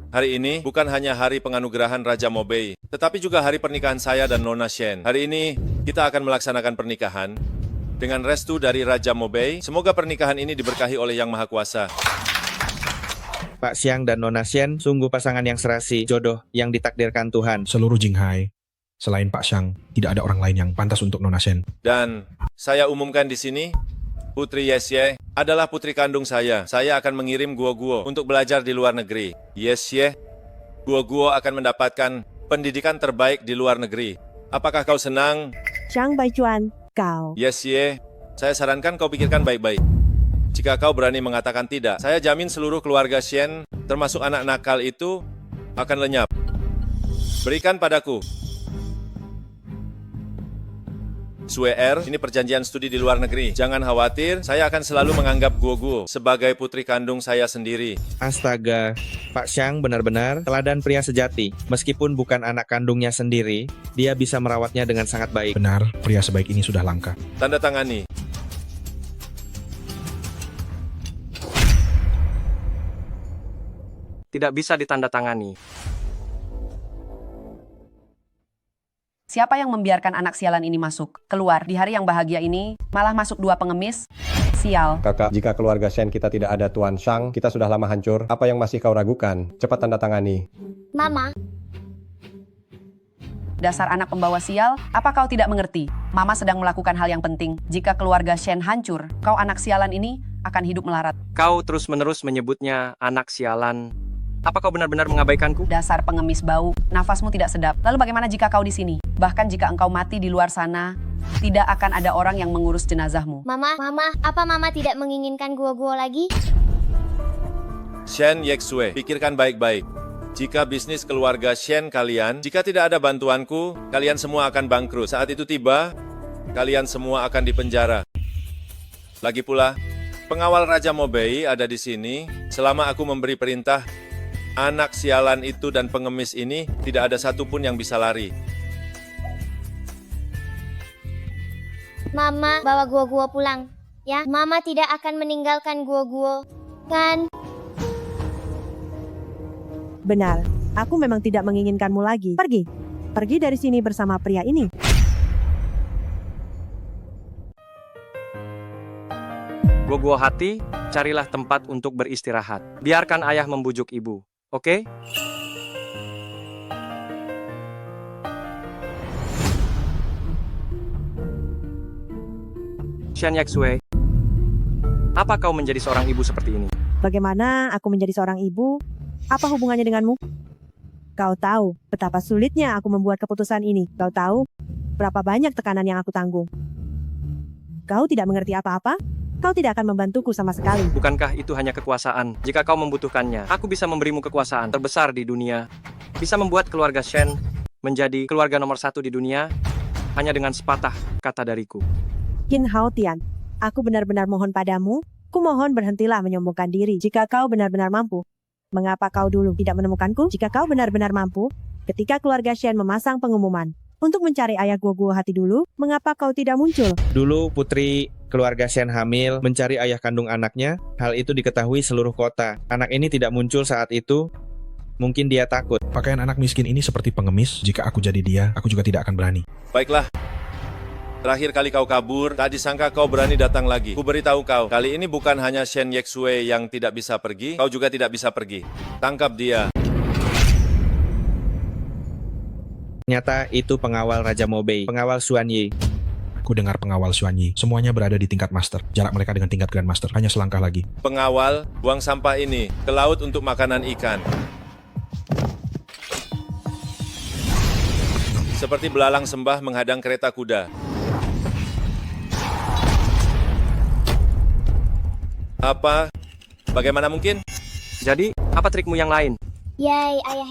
hari ini bukan hanya hari penganugerahan Raja Mobei, tetapi juga hari pernikahan saya dan Nona Shen. Hari ini kita akan melaksanakan pernikahan dengan restu dari Raja Mobei. Semoga pernikahan ini diberkahi oleh Yang Maha Kuasa. Pak Xiang dan Nona Shen sungguh pasangan yang serasi, jodoh yang ditakdirkan Tuhan. Seluruh Jinghai, selain Pak Xiang, tidak ada orang lain yang pantas untuk Nona Shen. Dan saya umumkan di sini, Putri Yesye adalah putri kandung saya. Saya akan mengirim Guo untuk belajar di luar negeri. Yesye, Guo akan mendapatkan pendidikan terbaik di luar negeri. Apakah kau senang? Xiang Baichuan, kau. Yesye, saya sarankan kau pikirkan baik-baik. Jika kau berani mengatakan tidak, saya jamin seluruh keluarga Shen, termasuk anak nakal itu, akan lenyap. Berikan padaku. Sue ini perjanjian studi di luar negeri. Jangan khawatir, saya akan selalu menganggap Guo sebagai putri kandung saya sendiri. Astaga, Pak Xiang benar-benar teladan pria sejati. Meskipun bukan anak kandungnya sendiri, dia bisa merawatnya dengan sangat baik. Benar, pria sebaik ini sudah langka. Tanda tangani. Tidak bisa ditandatangani. Siapa yang membiarkan anak sialan ini masuk? Keluar, di hari yang bahagia ini, malah masuk 2 pengemis? Sial. Kakak, jika keluarga Shen kita tidak ada Tuan Shang, kita sudah lama hancur. Apa yang masih kau ragukan? Cepat tanda tangani. Mama, Dasar anak pembawa sial, apa kau tidak mengerti? Mama sedang melakukan hal yang penting. Jika keluarga Shen hancur, kau anak sialan ini akan hidup melarat. Kau terus-menerus menyebutnya anak sialan. Apa kau benar-benar mengabaikanku? Dasar pengemis bau, nafasmu tidak sedap. Lalu bagaimana jika kau di sini? Bahkan jika engkau mati di luar sana, tidak akan ada orang yang mengurus jenazahmu. Mama, apa Mama tidak menginginkan Guo lagi? Shen Yexue, pikirkan baik-baik. Jika bisnis keluarga Shen kalian, jika tidak ada bantuanku, kalian semua akan bangkrut. Saat itu tiba, kalian semua akan dipenjara. Lagi pula, pengawal Raja Mobei ada di sini. Selama aku memberi perintah, anak sialan itu dan pengemis ini tidak ada satupun yang bisa lari. Mama, bawa Guo pulang. Ya, Mama tidak akan meninggalkan Guo, kan? Benar, aku memang tidak menginginkanmu lagi. Pergi. Pergi dari sini bersama pria ini. Guo hati, carilah tempat untuk beristirahat. Biarkan ayah membujuk ibu. Oke? Shen Yexue, apa kau menjadi seorang ibu seperti ini? Bagaimana aku menjadi seorang ibu? Apa hubungannya denganmu? Kau tahu betapa sulitnya aku membuat keputusan ini. Kau tahu berapa banyak tekanan yang aku tanggung. Kau tidak mengerti apa-apa? Kau tidak akan membantuku sama sekali. Bukankah itu hanya kekuasaan? Jika kau membutuhkannya, aku bisa memberimu kekuasaan terbesar di dunia. Bisa membuat keluarga Shen menjadi keluarga nomor 1 di dunia hanya dengan sepatah kata dariku. Qin Hao Tian, aku benar-benar mohon padamu, kumohon berhentilah menyombongkan diri jika kau benar-benar mampu. Mengapa kau dulu tidak menemukanku? Jika kau benar-benar mampu, ketika keluarga Shen memasang pengumuman untuk mencari ayah Guo hati dulu, mengapa kau tidak muncul? Dulu putri keluarga Shen hamil mencari ayah kandung anaknya. Hal itu diketahui seluruh kota. Anak ini tidak muncul saat itu. Mungkin dia takut. Pakaian anak miskin ini seperti pengemis. Jika aku jadi dia, aku juga tidak akan berani. Baiklah. Terakhir kali kau kabur, tak disangka kau berani datang lagi. Ku beritahu kau, kali ini bukan hanya Shen Yexue yang tidak bisa pergi, kau juga tidak bisa pergi. Tangkap dia. Ternyata itu pengawal Raja Mobei, pengawal Xuan Yi. Aku dengar pengawal Xuan Yi, semuanya berada di tingkat master. Jarak mereka dengan tingkat Grandmaster hanya selangkah lagi. Pengawal, buang sampah ini ke laut untuk makanan ikan. Seperti belalang sembah menghadang kereta kuda. Apa? Bagaimana mungkin? Jadi, apa trikmu yang lain? Yay, ayah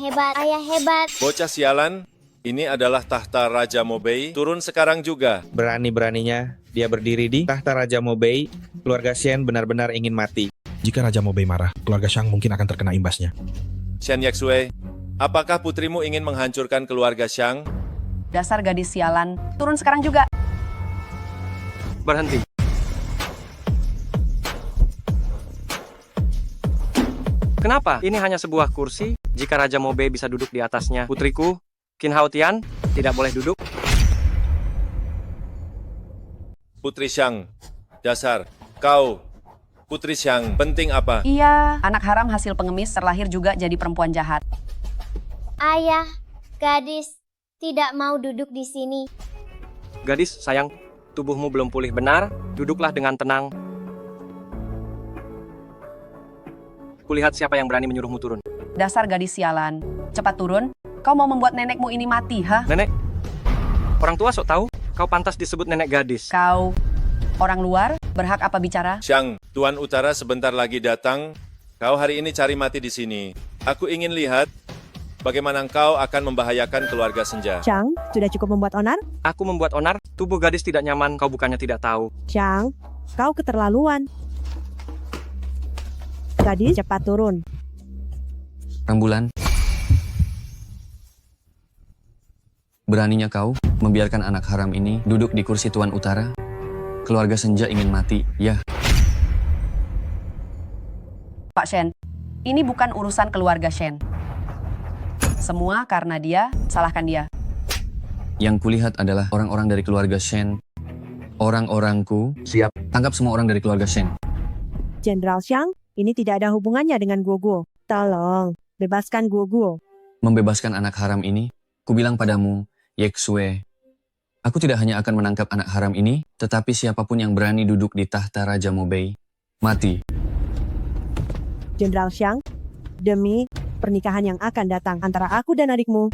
hebat. Bocah sialan, ini adalah tahta Raja Mobei. Turun sekarang juga. Berani-beraninya dia berdiri di tahta Raja Mobei. Keluarga Shen benar-benar ingin mati. Jika Raja Mobei marah, keluarga Shang mungkin akan terkena imbasnya. Shen Yexue, apakah putrimu ingin menghancurkan keluarga Shang? Dasar gadis sialan, turun sekarang juga. Berhenti. Kenapa? Ini hanya sebuah kursi. Jika Raja Mobei bisa duduk di atasnya, putriku, Qin Hao Tian, tidak boleh duduk. Putri Shang, dasar, kau, Putri Shang, penting apa? Iya, anak haram hasil pengemis terlahir juga jadi perempuan jahat. Ayah, gadis, tidak mau duduk di sini. Gadis, sayang, tubuhmu belum pulih benar, duduklah dengan tenang. kulihat siapa yang berani menyuruhmu turun. Dasar gadis sialan. Cepat turun. Kau mau membuat nenekmu ini mati, ha? Nenek, orang tua sok tahu, kau pantas disebut nenek gadis. Kau, orang luar, berhak apa bicara? Xiang, Tuan Utara sebentar lagi datang. Kau hari ini cari mati di sini. Aku ingin lihat bagaimana kau akan membahayakan keluarga Senja. Xiang, sudah cukup membuat onar? Aku membuat onar, tubuh gadis tidak nyaman, kau bukannya tidak tahu. Xiang, kau keterlaluan. Gadis, cepat turun. Rembulan. Beraninya kau membiarkan anak haram ini duduk di kursi Tuan Utara? Keluarga Senja ingin mati, ya? Pak Shen, ini bukan urusan keluarga Shen. Semua karena dia, salahkan dia. Yang kulihat adalah orang-orang dari keluarga Shen. Orang-orangku, siap. Tangkap semua orang dari keluarga Shen. Jenderal Xiang, ini tidak ada hubungannya dengan Guoguo. Tolong, bebaskan Guoguo. Membebaskan anak haram ini, kubilang padamu, Yeksue. Aku tidak hanya akan menangkap anak haram ini, tetapi siapapun yang berani duduk di tahta Raja Mobei, mati. Jenderal Xiang, demi pernikahan yang akan datang antara aku dan adikmu,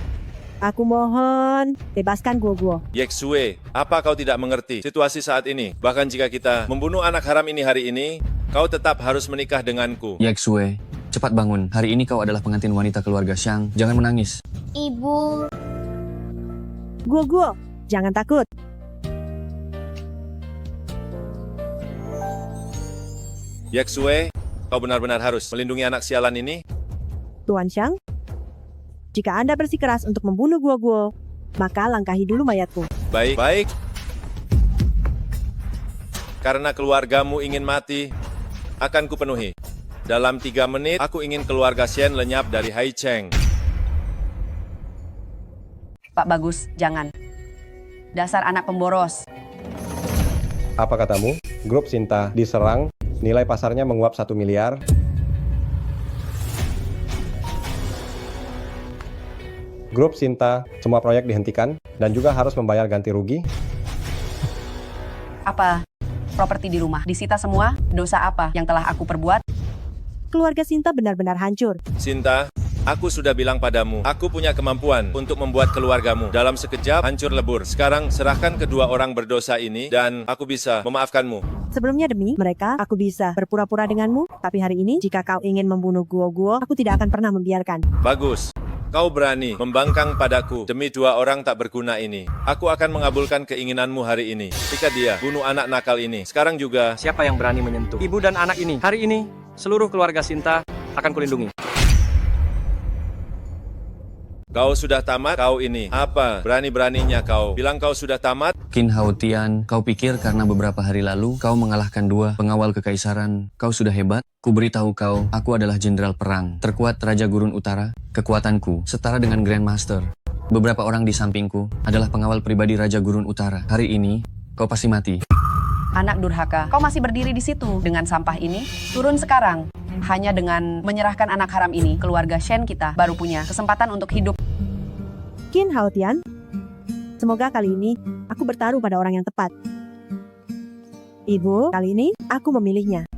aku mohon bebaskan Guoguo. Yeksue, apa kau tidak mengerti situasi saat ini? Bahkan jika kita membunuh anak haram ini hari ini, kau tetap harus menikah denganku. Yeksue, cepat bangun. Hari ini kau adalah pengantin wanita keluarga Xiang. Jangan menangis. Ibu. Guoguo, jangan takut. Yeksue, kau benar-benar harus melindungi anak sialan ini. Tuan Xiang, jika Anda bersikeras untuk membunuh Guoguo, maka langkahi dulu mayatku. Baik, baik. Karena keluargamu ingin mati, akan kupenuhi. Dalam 3 menit, aku ingin keluarga Shen lenyap dari Hai Cheng. Pak Bagus, jangan. Dasar anak pemboros. Apa katamu? Grup Sinta diserang, nilai pasarnya menguap 1 miliar. Grup Sinta, semua proyek dihentikan dan juga harus membayar ganti rugi. Apa? Properti di rumah disita semua? Dosa apa yang telah aku perbuat? Keluarga Sinta benar-benar hancur. Sinta, aku sudah bilang padamu, aku punya kemampuan untuk membuat keluargamu dalam sekejap hancur lebur. Sekarang serahkan kedua orang berdosa ini dan aku bisa memaafkanmu. Sebelumnya demi mereka, aku bisa berpura-pura denganmu. Tapi hari ini, jika kau ingin membunuh Guoguo, aku tidak akan pernah membiarkan. Bagus. Kau berani membangkang padaku demi 2 orang tak berguna ini. Aku akan mengabulkan keinginanmu hari ini. Jika dia bunuh anak nakal ini, sekarang juga. Siapa yang berani menyentuh ibu dan anak ini? Hari ini, seluruh keluarga Sinta akan kulindungi. Kau sudah tamat? Kau ini apa? Berani-beraninya kau bilang kau sudah tamat? Qin Hao Tian, kau pikir karena beberapa hari lalu kau mengalahkan 2 pengawal kekaisaran, kau sudah hebat? Ku beritahu kau, aku adalah jenderal perang terkuat Raja Gurun Utara. Kekuatanku setara dengan Grandmaster. Beberapa orang di sampingku adalah pengawal pribadi Raja Gurun Utara. Hari ini, kau pasti mati. Anak durhaka, kau masih berdiri di situ dengan sampah ini? Turun sekarang. Hanya dengan menyerahkan anak haram ini, keluarga Shen kita baru punya kesempatan untuk hidup. Qin Hao Tian, semoga kali ini aku bertaruh pada orang yang tepat. Ibu, kali ini aku memilihnya.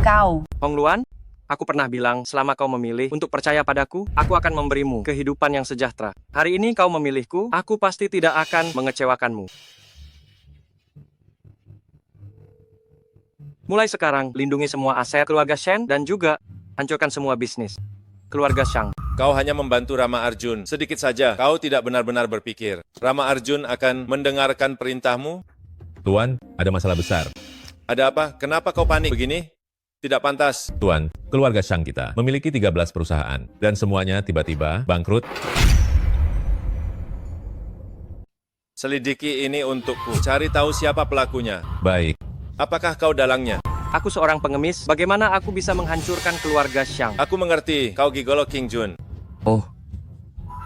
Kau. Hong Luan, aku pernah bilang selama kau memilih untuk percaya padaku, aku akan memberimu kehidupan yang sejahtera. Hari ini kau memilihku, aku pasti tidak akan mengecewakanmu. Mulai sekarang, lindungi semua aset keluarga Shen dan juga hancurkan semua bisnis keluarga Xiang. Kau hanya membantu Rama Arjun. Sedikit saja, kau tidak benar-benar berpikir. Rama Arjun akan mendengarkan perintahmu? Tuan, ada masalah besar. Ada apa? Kenapa kau panik begini? Tidak pantas. Tuan, keluarga Xiang kita memiliki 13 perusahaan dan semuanya tiba-tiba bangkrut. Selidiki ini untukku. Cari tahu siapa pelakunya. Baik. Apakah kau dalangnya? Aku seorang pengemis, bagaimana aku bisa menghancurkan keluarga Xiang? Aku mengerti, kau gigolo King Jun. Oh,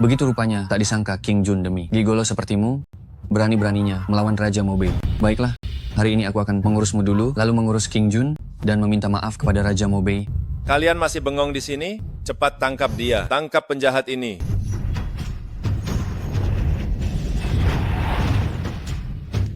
begitu rupanya. Tak disangka King Jun demi gigolo sepertimu, berani-beraninya melawan Raja Mobei. Baiklah, hari ini aku akan mengurusmu dulu, lalu mengurus King Jun, dan meminta maaf kepada Raja Mobei. Kalian masih bengong di sini? Cepat tangkap dia. Tangkap penjahat ini.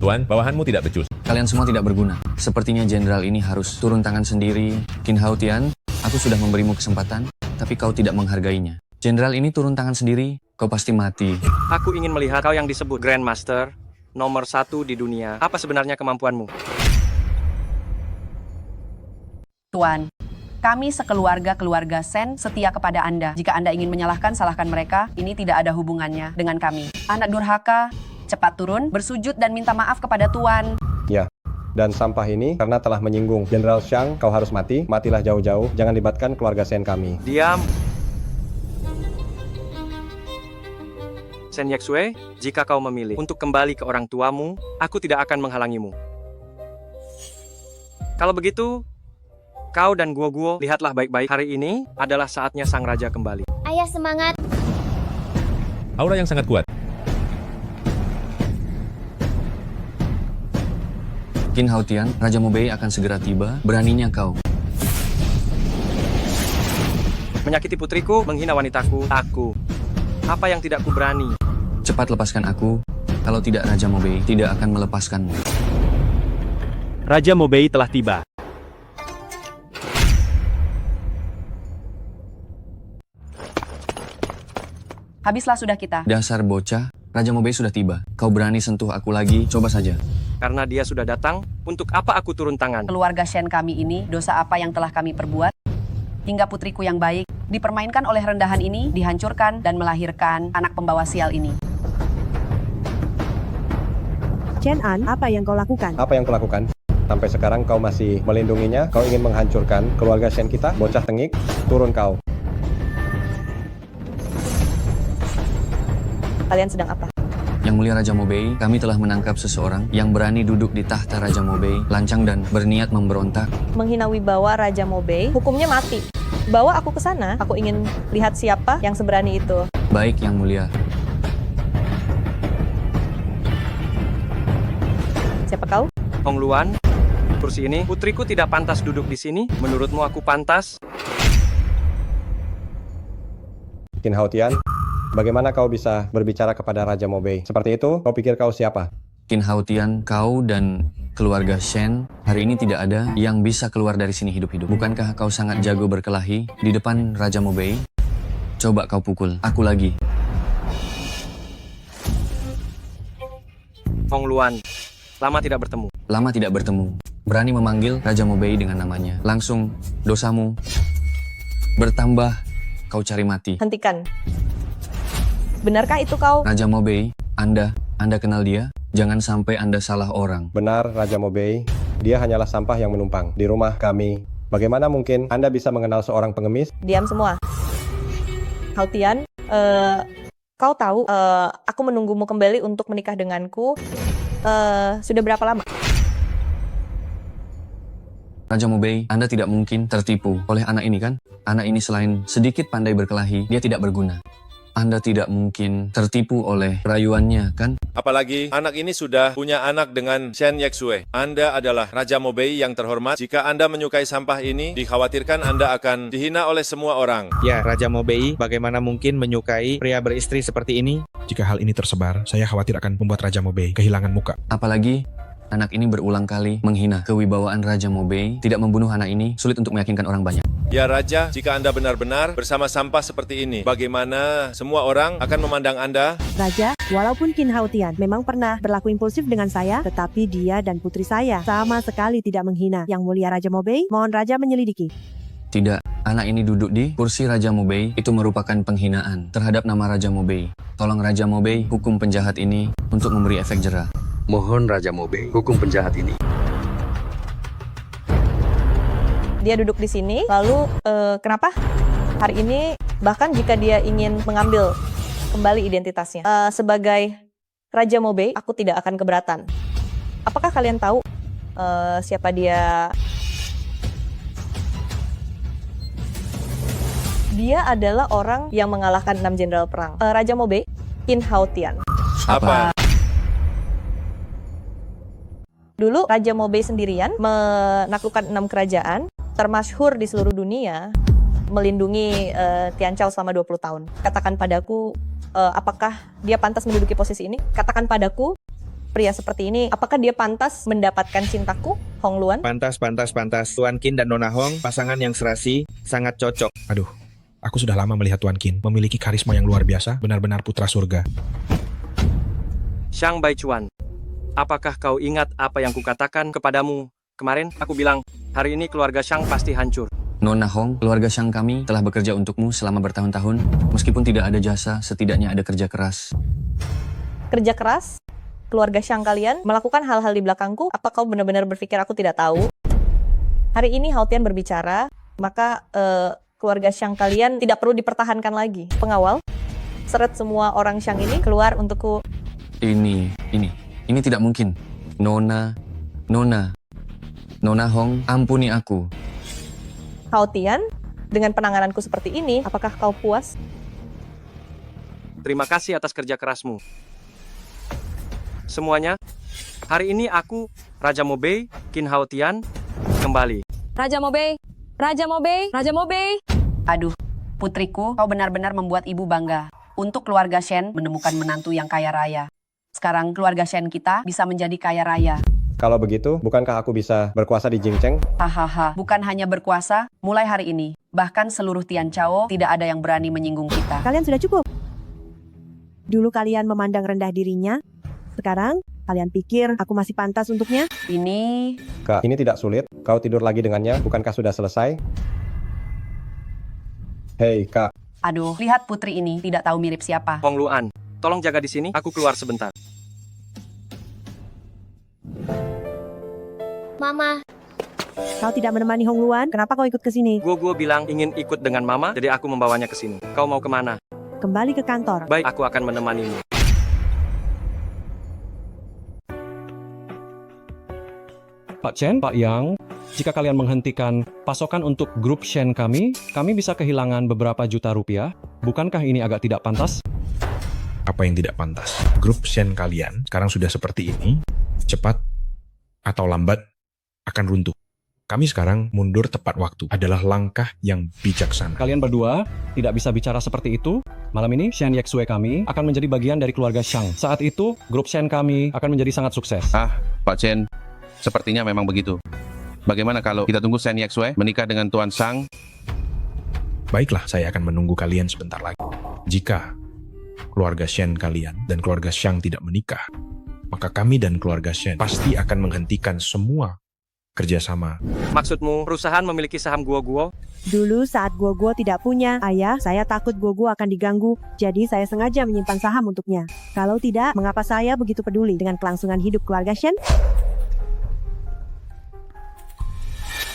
Tuan, bawahanmu tidak becus. Kalian semua tidak berguna. Sepertinya jenderal ini harus turun tangan sendiri. Qin Hao Tian, Aku sudah memberimu kesempatan, tapi kau tidak menghargainya. Jenderal ini turun tangan sendiri, kau pasti mati. Aku ingin melihat kau yang disebut Grandmaster, nomor 1 di dunia. Apa sebenarnya kemampuanmu? Tuan, kami sekeluarga Sen setia kepada Anda. Jika Anda ingin menyalahkan, salahkan mereka. Ini tidak ada hubungannya dengan kami. Anak durhaka, cepat turun, bersujud dan minta maaf kepada Tuan. Ya. Dan sampah ini karena telah menyinggung Jenderal Xiang, kau harus mati. Matilah jauh-jauh, jangan libatkan keluarga Sen kami. Diam. Sen Yexue, jika kau memilih untuk kembali ke orang tuamu, aku tidak akan menghalangimu. Kalau begitu, kau dan Guo lihatlah baik-baik. Hari ini adalah saatnya sang raja kembali. Ayah semangat. Aura yang sangat kuat. Qin Haotian, Raja Mobei akan segera tiba. Beraninya kau. Menyakiti putriku, menghina wanitaku, aku. Apa yang tidak ku berani? Cepat lepaskan aku. Kalau tidak, Raja Mobei tidak akan melepaskanmu. Raja Mobei telah tiba. Habislah sudah kita. Dasar bocah, Raja Mobei sudah tiba. Kau berani sentuh aku lagi, coba saja. Karena dia sudah datang, untuk apa aku turun tangan? Keluarga Shen kami ini, dosa apa yang telah kami perbuat? Hingga putriku yang baik, dipermainkan oleh rendahan ini, dihancurkan dan melahirkan anak pembawa sial ini. Chen An, apa yang kau lakukan? Apa yang kau lakukan? Sampai sekarang kau masih melindunginya, kau ingin menghancurkan keluarga Shen kita? Bocah tengik, turun kau. Kalian sedang apa? Yang Mulia Raja Mobei, kami telah menangkap seseorang yang berani duduk di tahta Raja Mobei, lancang dan berniat memberontak. Menghina wibawa Raja Mobei, hukumnya mati. Bawa aku ke sana, aku ingin lihat siapa yang seberani itu. Baik, Yang Mulia. Siapa kau? Hong Luan, kursi ini, putriku tidak pantas duduk di sini. Menurutmu aku pantas? Qin Haotian, bagaimana kau bisa berbicara kepada Raja Mobei? Seperti itu, kau pikir kau siapa? Qin Haotian, kau dan keluarga Shen hari ini tidak ada yang bisa keluar dari sini hidup-hidup. Bukankah kau sangat jago berkelahi di depan Raja Mobei? Coba kau pukul aku lagi. Hong Luan, lama tidak bertemu. Lama tidak bertemu. Berani memanggil Raja Mobei dengan namanya. Langsung dosamu bertambah, kau cari mati. Hentikan. Benarkah itu kau? Raja Mobei, Anda kenal dia? Jangan sampai Anda salah orang. Benar, Raja Mobei. Dia hanyalah sampah yang menumpang di rumah kami. Bagaimana mungkin Anda bisa mengenal seorang pengemis? Diam semua. Haotian, kau tahu aku menunggumu kembali untuk menikah denganku. Sudah berapa lama? Raja Mobei, Anda tidak mungkin tertipu oleh anak ini kan? Anak ini selain sedikit pandai berkelahi, dia tidak berguna. Anda tidak mungkin tertipu oleh rayuannya, kan? Apalagi anak ini sudah punya anak dengan Shen Yexue. Anda adalah Raja Mobei yang terhormat. Jika Anda menyukai sampah ini, dikhawatirkan Anda akan dihina oleh semua orang. Ya, Raja Mobei, bagaimana mungkin menyukai pria beristri seperti ini? Jika hal ini tersebar, saya khawatir akan membuat Raja Mobei kehilangan muka. Apalagi anak ini berulang kali menghina kewibawaan Raja Mobei. Tidak membunuh anak ini sulit untuk meyakinkan orang banyak. Ya Raja, jika Anda benar-benar bersama sampah seperti ini, bagaimana semua orang akan memandang Anda? Raja, walaupun Qin Haotian memang pernah berlaku impulsif dengan saya, tetapi dia dan putri saya sama sekali tidak menghina. Yang Mulia Raja Mobei, mohon Raja menyelidiki. Tidak, anak ini duduk di kursi Raja Mobei itu merupakan penghinaan terhadap nama Raja Mobei. Tolong Raja Mobei hukum penjahat ini untuk memberi efek jera. Mohon Raja Mobei hukum penjahat ini. Dia duduk di sini, lalu kenapa hari ini bahkan jika dia ingin mengambil kembali identitasnya sebagai Raja Mobei, aku tidak akan keberatan. Apakah kalian tahu siapa dia? Dia adalah orang yang mengalahkan 6 jenderal perang. Raja Mobei, Qin Haotian. Apa? Dulu Raja Mobei sendirian menaklukkan 6 kerajaan termasyhur di seluruh dunia, melindungi Tianqiao selama 20 tahun. Katakan padaku, apakah dia pantas menduduki posisi ini? Katakan padaku, pria seperti ini, apakah dia pantas mendapatkan cintaku, Hong Luan? Pantas. Tuan Qin dan Nona Hong, pasangan yang serasi, sangat cocok. Aduh, aku sudah lama melihat Tuan Qin memiliki karisma yang luar biasa, benar-benar putra surga. Xiang Baichuan, apakah kau ingat apa yang kukatakan kepadamu kemarin? Aku bilang, hari ini keluarga Xiang pasti hancur. Nona Hong, keluarga Xiang kami telah bekerja untukmu selama bertahun-tahun. Meskipun tidak ada jasa, setidaknya ada kerja keras. Kerja keras? Keluarga Xiang kalian melakukan hal-hal di belakangku? Apa kau benar-benar berpikir aku tidak tahu? Hari ini Hao Tian berbicara, maka keluarga Xiang kalian tidak perlu dipertahankan lagi. Pengawal, seret semua orang Xiang ini keluar untukku. Ini tidak mungkin. Nona Hong, ampuni aku. Hao Tian, dengan penangananku seperti ini, apakah kau puas? Terima kasih atas kerja kerasmu. Semuanya, hari ini aku, Raja Mobei, Qin Hao Tian, kembali. Raja Mobei. Aduh, putriku, kau benar-benar membuat ibu bangga. Untuk keluarga Shen menemukan menantu yang kaya raya. Sekarang keluarga Shen kita bisa menjadi kaya raya. Kalau begitu, bukankah aku bisa berkuasa di Jingcheng? Hahaha, bukan hanya berkuasa, mulai hari ini, bahkan seluruh Tianchao tidak ada yang berani menyinggung kita. Kalian sudah cukup. Dulu kalian memandang rendah dirinya, sekarang kalian pikir aku masih pantas untuknya? Kak, ini tidak sulit. Kau tidur lagi dengannya, bukankah sudah selesai? Hei, Kak. Aduh, lihat putri ini tidak tahu mirip siapa. Hong Luan, tolong jaga di sini, aku keluar sebentar. Mama, Kau tidak menemani Hong Luan, kenapa kau ikut ke sini? Gue bilang ingin ikut dengan mama, jadi aku membawanya ke sini. Kau mau kemana? Kembali ke kantor. Baik, aku akan menemanimu. Pak Chen, Pak Yang, jika kalian menghentikan pasokan untuk grup Shen kami bisa kehilangan beberapa juta rupiah. Bukankah ini agak tidak pantas? Apa yang tidak pantas? Grup Shen kalian sekarang sudah seperti ini, cepat atau lambat akan runtuh. Kami sekarang mundur tepat waktu adalah langkah yang bijaksana. Kalian berdua tidak bisa bicara seperti itu. Malam ini, Shen Yexue kami akan menjadi bagian dari keluarga Xiang. Saat itu, grup Shen kami akan menjadi sangat sukses. Pak Chen, sepertinya memang begitu. Bagaimana kalau kita tunggu Shen Yexue menikah dengan Tuan Xiang? Baiklah, saya akan menunggu kalian sebentar lagi. Jika keluarga Shen kalian dan keluarga Xiang tidak menikah, maka kami dan keluarga Shen pasti akan menghentikan semua kerjasama. Maksudmu, perusahaan memiliki saham Guo? Dulu saat Guo tidak punya ayah, saya takut Guo akan diganggu, jadi saya sengaja menyimpan saham untuknya. Kalau tidak, mengapa saya begitu peduli dengan kelangsungan hidup keluarga Shen?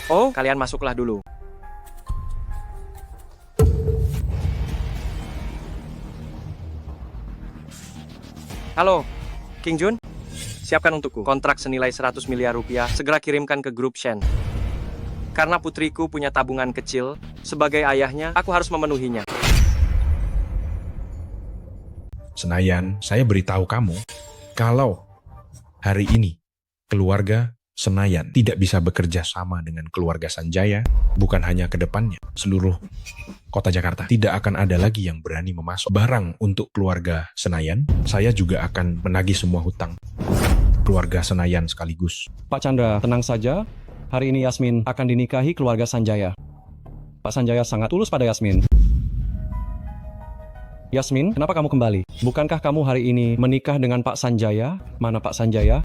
Oh, kalian masuklah dulu. Halo, King Jun. Siapkan untukku kontrak senilai 100 miliar rupiah, segera kirimkan ke grup Shen. Karena putriku punya tabungan kecil, sebagai ayahnya, aku harus memenuhinya. Senayan, saya beritahu kamu, kalau hari ini keluarga Senayan tidak bisa bekerja sama dengan keluarga Sanjaya, bukan hanya ke depannya, seluruh kota Jakarta tidak akan ada lagi yang berani memasok barang untuk keluarga Senayan. Saya juga akan menagih semua hutang keluarga Senayan sekaligus. Pak Chandra, tenang saja. Hari ini Yasmin akan dinikahi keluarga Sanjaya. Pak Sanjaya sangat tulus pada Yasmin. Yasmin, kenapa kamu kembali? Bukankah kamu hari ini menikah dengan Pak Sanjaya? Mana Pak Sanjaya?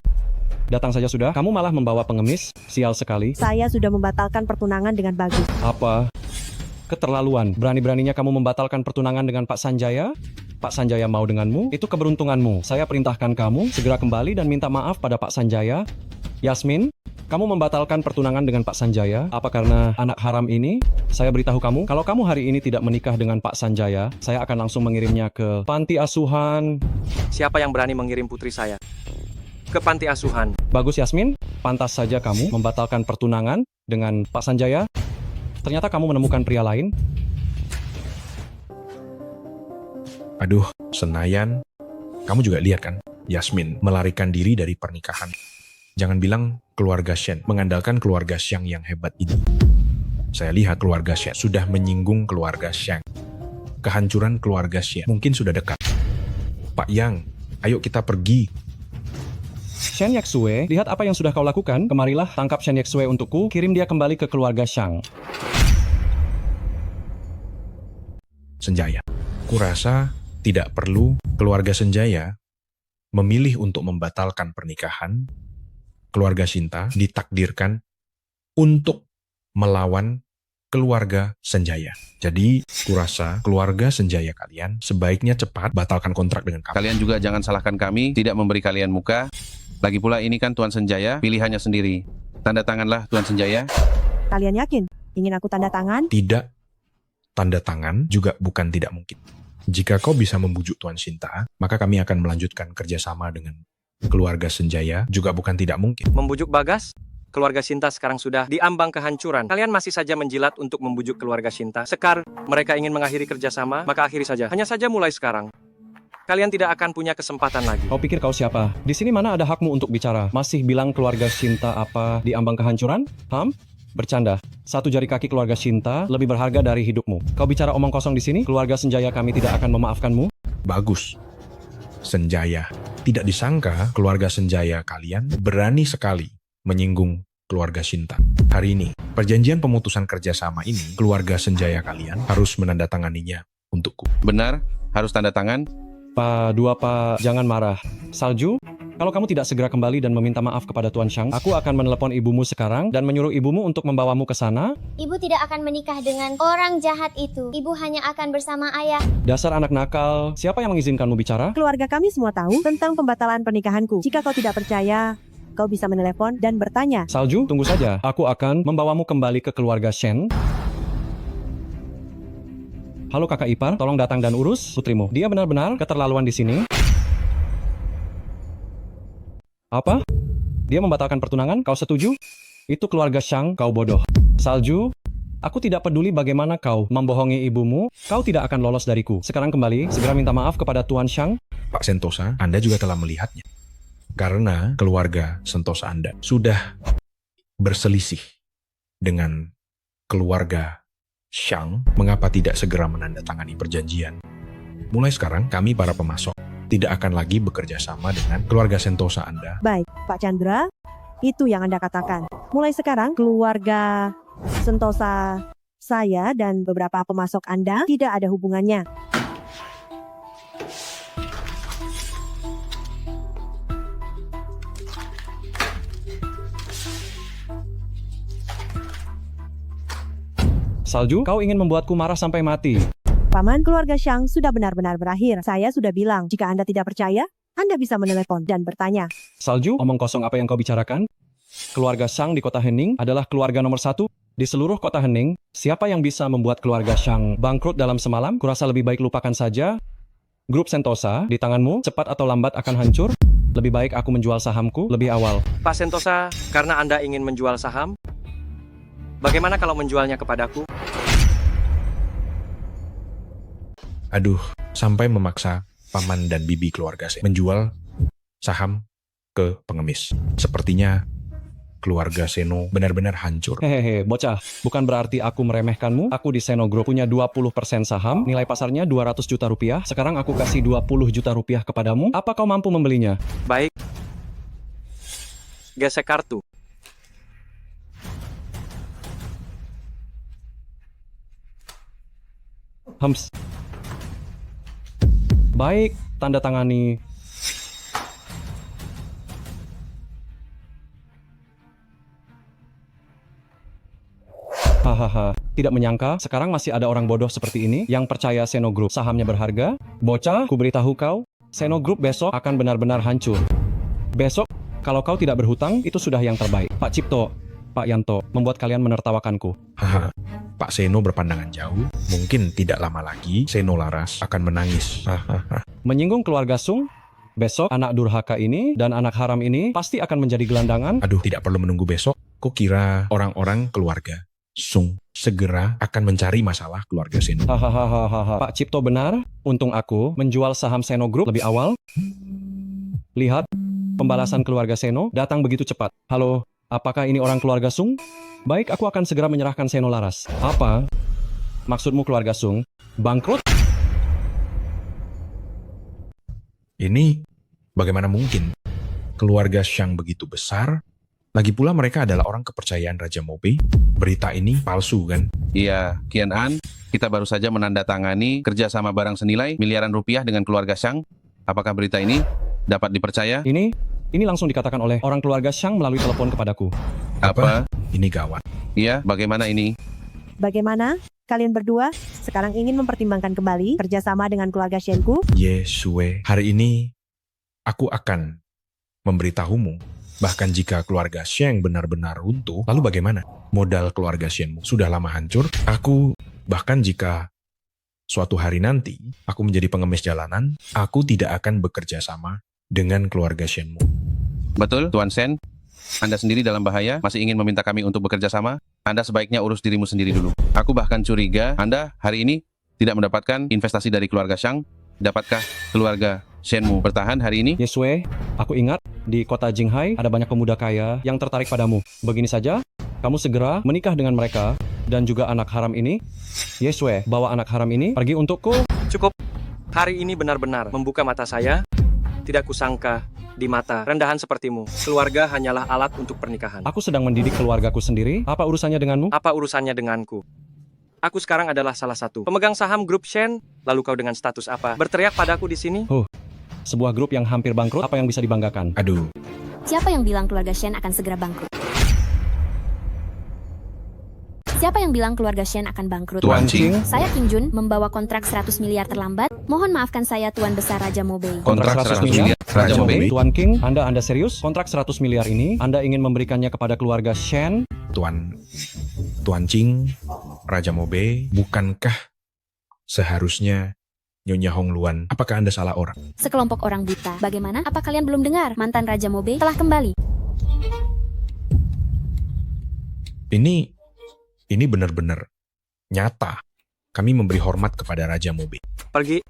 Datang saja sudah, kamu malah membawa pengemis. Sial sekali. Saya sudah membatalkan pertunangan dengan Bagus. Apa? Keterlaluan. Berani-beraninya kamu membatalkan pertunangan dengan Pak Sanjaya? Pak Sanjaya mau denganmu? Itu keberuntunganmu. Saya perintahkan kamu segera kembali dan minta maaf pada Pak Sanjaya. Yasmin, kamu membatalkan pertunangan dengan Pak Sanjaya. Apa karena anak haram ini? Saya beritahu kamu, kalau kamu hari ini tidak menikah dengan Pak Sanjaya, saya akan langsung mengirimnya ke panti asuhan. Siapa yang berani mengirim putri saya ke panti asuhan? Bagus Yasmin, pantas saja kamu membatalkan pertunangan dengan Pak Sanjaya. Ternyata kamu menemukan pria lain. Aduh, Senayan, kamu juga lihat kan, Yasmin melarikan diri dari pernikahan. Jangan bilang keluarga Shen mengandalkan keluarga Xiang yang hebat ini. Saya lihat keluarga Shen sudah menyinggung keluarga Xiang. Kehancuran keluarga Xiang mungkin sudah dekat. Pak Yang, ayo kita pergi. Shen Yaxue, lihat apa yang sudah kau lakukan. Kemarilah, tangkap Shen Yaxue untukku. Kirim dia kembali ke keluarga Shang. Senjaya. Kurasa tidak perlu keluarga Senjaya memilih untuk membatalkan pernikahan. Keluarga Shinta ditakdirkan untuk melawan keluarga Senjaya. Jadi, kurasa keluarga Senjaya kalian sebaiknya cepat batalkan kontrak dengan kami. Kalian juga jangan salahkan kami, tidak memberi kalian muka. Lagi pula ini kan Tuan Senjaya, pilihannya sendiri. Tanda tanganlah Tuan Senjaya. Kalian yakin? Ingin aku tanda tangan? Tidak. Tanda tangan juga bukan tidak mungkin. Jika kau bisa membujuk Tuan Shinta, maka kami akan melanjutkan kerjasama dengan keluarga Senjaya, juga bukan tidak mungkin. Membujuk Bagas? Keluarga Shinta sekarang sudah diambang kehancuran. Kalian masih saja menjilat untuk membujuk keluarga Shinta. Sekar, mereka ingin mengakhiri kerjasama, maka akhiri saja. Hanya saja mulai sekarang. Kalian tidak akan punya kesempatan lagi. Kau pikir kau siapa? Di sini mana ada hakmu untuk bicara? Masih bilang keluarga Shinta apa diambang kehancuran? Bercanda. Satu jari kaki keluarga Shinta lebih berharga dari hidupmu. Kau bicara omong kosong di sini? Keluarga Senjaya kami tidak akan memaafkanmu. Bagus. Senjaya. Tidak disangka keluarga Senjaya kalian berani sekali menyinggung keluarga Shinta. Hari ini, perjanjian pemutusan kerjasama ini, keluarga Senjaya kalian harus menandatanganinya untukku. Benar, harus tanda tangan. Pak, jangan marah. Salju, kalau kamu tidak segera kembali dan meminta maaf kepada Tuan Shang, aku akan menelepon ibumu sekarang dan menyuruh ibumu untuk membawamu ke sana. Ibu tidak akan menikah dengan orang jahat itu. Ibu hanya akan bersama ayah. Dasar anak nakal, siapa yang mengizinkanmu bicara? Keluarga kami semua tahu tentang pembatalan pernikahanku. Jika kau tidak percaya, kau bisa menelepon dan bertanya. Salju, tunggu saja. Aku akan membawamu kembali ke keluarga Shen. Halo kakak ipar, tolong datang dan urus putrimu. Dia benar-benar keterlaluan di sini. Apa? Dia membatalkan pertunangan? Kau setuju? Itu keluarga Shang, kau bodoh. Salju, aku tidak peduli bagaimana kau membohongi ibumu, kau tidak akan lolos dariku. Sekarang kembali, segera minta maaf kepada Tuan Shang. Pak Sentosa, Anda juga telah melihatnya. Karena keluarga Sentosa Anda sudah berselisih dengan keluarga Shang, mengapa tidak segera menandatangani perjanjian? Mulai sekarang, kami para pemasok tidak akan lagi bekerja sama dengan keluarga Sentosa Anda. Baik, Pak Chandra, itu yang Anda katakan. Mulai sekarang, keluarga Sentosa saya dan beberapa pemasok Anda tidak ada hubungannya. Salju, kau ingin membuatku marah sampai mati. Paman, keluarga Shang sudah benar-benar berakhir. Saya sudah bilang, jika Anda tidak percaya, Anda bisa menelepon dan bertanya. Salju, omong kosong apa yang kau bicarakan? Keluarga Shang di kota Hening adalah keluarga nomor 1 di seluruh kota Hening. Siapa yang bisa membuat keluarga Shang bangkrut dalam semalam? Kurasa lebih baik lupakan saja. Grup Sentosa di tanganmu, cepat atau lambat akan hancur. Lebih baik aku menjual sahamku lebih awal. Pak Sentosa, karena Anda ingin menjual saham, bagaimana kalau menjualnya kepadaku? Aduh, sampai memaksa paman dan bibi keluarga saya menjual saham ke pengemis. Sepertinya keluarga Seno benar-benar hancur. Hehehe, bocah. Bukan berarti aku meremehkanmu. Aku di Seno Group punya 20% saham. Nilai pasarnya 200 juta rupiah. Sekarang aku kasih 20 juta rupiah kepadamu. Apa kau mampu membelinya? Baik. Gesek kartu. Baik, tanda tangani. Hahaha, tidak menyangka sekarang masih ada orang bodoh seperti ini yang percaya Seno Group sahamnya berharga. Bocah, ku beritahu kau, Seno Group besok akan benar-benar hancur. Besok, kalau kau tidak berhutang, itu sudah yang terbaik. Pak Cipto, Pak Yanto, membuat kalian menertawakanku. Haha, Pak Seno berpandangan jauh. Mungkin tidak lama lagi Seno Laras akan menangis. Hahaha. Menyinggung keluarga Sung, besok anak durhaka ini dan anak haram ini pasti akan menjadi gelandangan. Aduh, tidak perlu menunggu besok. Kukira orang-orang keluarga Sung segera akan mencari masalah keluarga Seno. Hahaha, Pak Cipto benar. Untung aku menjual saham Seno Group lebih awal. Lihat, pembalasan keluarga Seno datang begitu cepat. Halo, apakah ini orang keluarga Sung? Baik, aku akan segera menyerahkan Seno Laras. Apa? Maksudmu keluarga Sung bangkrut? Ini bagaimana mungkin? keluarga Xiang begitu besar. Lagi pula mereka adalah orang kepercayaan Raja Mobei. Berita ini palsu kan? Iya, Kian An, kita baru saja menandatangani kerjasama barang senilai miliaran rupiah dengan keluarga Xiang. Apakah berita ini dapat dipercaya? Ini langsung dikatakan oleh orang keluarga Xiang melalui telepon kepadaku. Apa? Ini gawat. Iya, bagaimana ini? Bagaimana? Kalian berdua sekarang ingin mempertimbangkan kembali kerjasama dengan keluarga Shenku? Ye Sue, hari ini aku akan memberitahumu. Bahkan jika keluarga Xiang benar-benar runtuh, lalu bagaimana? Modal keluarga Xianmu sudah lama hancur. Aku, bahkan jika suatu hari nanti aku menjadi pengemis jalanan, aku tidak akan bekerja sama dengan keluarga Xianmu. Betul, Tuan Shen. Anda sendiri dalam bahaya, masih ingin meminta kami untuk bekerja sama? Anda sebaiknya urus dirimu sendiri dulu. Aku bahkan curiga Anda hari ini tidak mendapatkan investasi dari keluarga Xiang. Dapatkah keluarga Shenmu bertahan hari ini? Yesue, aku ingat di kota Jinghai ada banyak pemuda kaya yang tertarik padamu. Begini saja, kamu segera menikah dengan mereka dan juga anak haram ini. Yesue, bawa anak haram ini pergi untukku. Cukup. Hari ini benar-benar membuka mata saya. Tidak kusangka di mata rendahan sepertimu, keluarga hanyalah alat untuk pernikahan. Aku sedang mendidik keluargaku sendiri. Apa urusannya denganmu? Apa urusannya denganku? Aku sekarang adalah salah satu pemegang saham grup Shen. Lalu kau dengan status apa? Berteriak padaku di sini? Sebuah grup yang hampir bangkrut, apa yang bisa dibanggakan? Aduh. Siapa yang bilang keluarga Shen akan segera bangkrut? Siapa yang bilang keluarga Shen akan bangkrut? Tuan Qing. Saya Qing Jun, membawa kontrak 100 miliar terlambat. Mohon maafkan saya Tuan Besar Raja Mobei. Kontrak 100 miliar? Raja Mobei? Tuan King, Anda serius? Kontrak 100 miliar ini, Anda ingin memberikannya kepada keluarga Shen? Tuan Qing, Raja Mobei, bukankah seharusnya Nyonya Hong Luan, apakah Anda salah orang? Sekelompok orang buta. Bagaimana? Apa kalian belum dengar? Mantan Raja Mobei telah kembali. Ini benar-benar nyata. Kami memberi hormat kepada Raja Mobei. Pergi.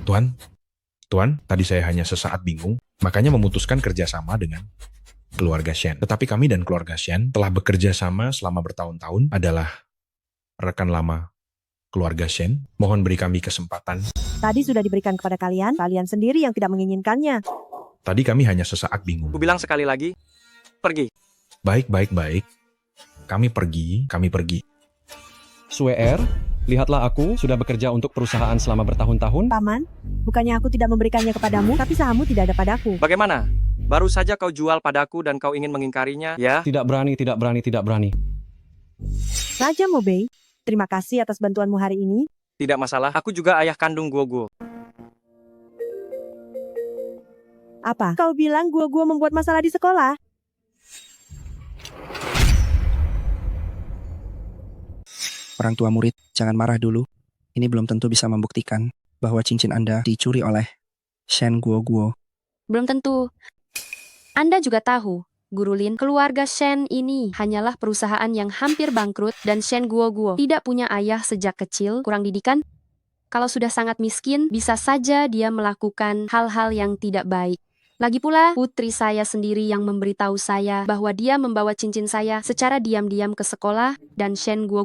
Tuan, tadi saya hanya sesaat bingung, makanya memutuskan kerjasama dengan keluarga Shen. Tetapi kami dan keluarga Shen telah bekerja sama selama bertahun-tahun, adalah rekan lama keluarga Shen. Mohon beri kami kesempatan. Tadi sudah diberikan kepada kalian sendiri yang tidak menginginkannya. Tadi kami hanya sesaat bingung. Ku bilang sekali lagi, pergi. Baik. Kami pergi. Suer, lihatlah aku sudah bekerja untuk perusahaan selama bertahun-tahun. Paman, bukannya aku tidak memberikannya kepadamu, tapi sahammu tidak ada padaku. Bagaimana? Baru saja kau jual padaku dan kau ingin mengingkarinya, ya? Tidak berani. Raja Mobei, terima kasih atas bantuanmu hari ini. Tidak masalah, aku juga ayah kandung Guo. Apa? Kau bilang Guo membuat masalah di sekolah? Orang tua murid, jangan marah dulu. Ini belum tentu bisa membuktikan bahwa cincin Anda dicuri oleh Shen Guo. Belum tentu. Anda juga tahu, Guru Lin, keluarga Shen ini hanyalah perusahaan yang hampir bangkrut dan Shen Guo tidak punya ayah sejak kecil, kurang didikan. Kalau sudah sangat miskin, bisa saja dia melakukan hal-hal yang tidak baik. Lagi pula, putri saya sendiri yang memberitahu saya bahwa dia membawa cincin saya secara diam-diam ke sekolah dan Shen Guo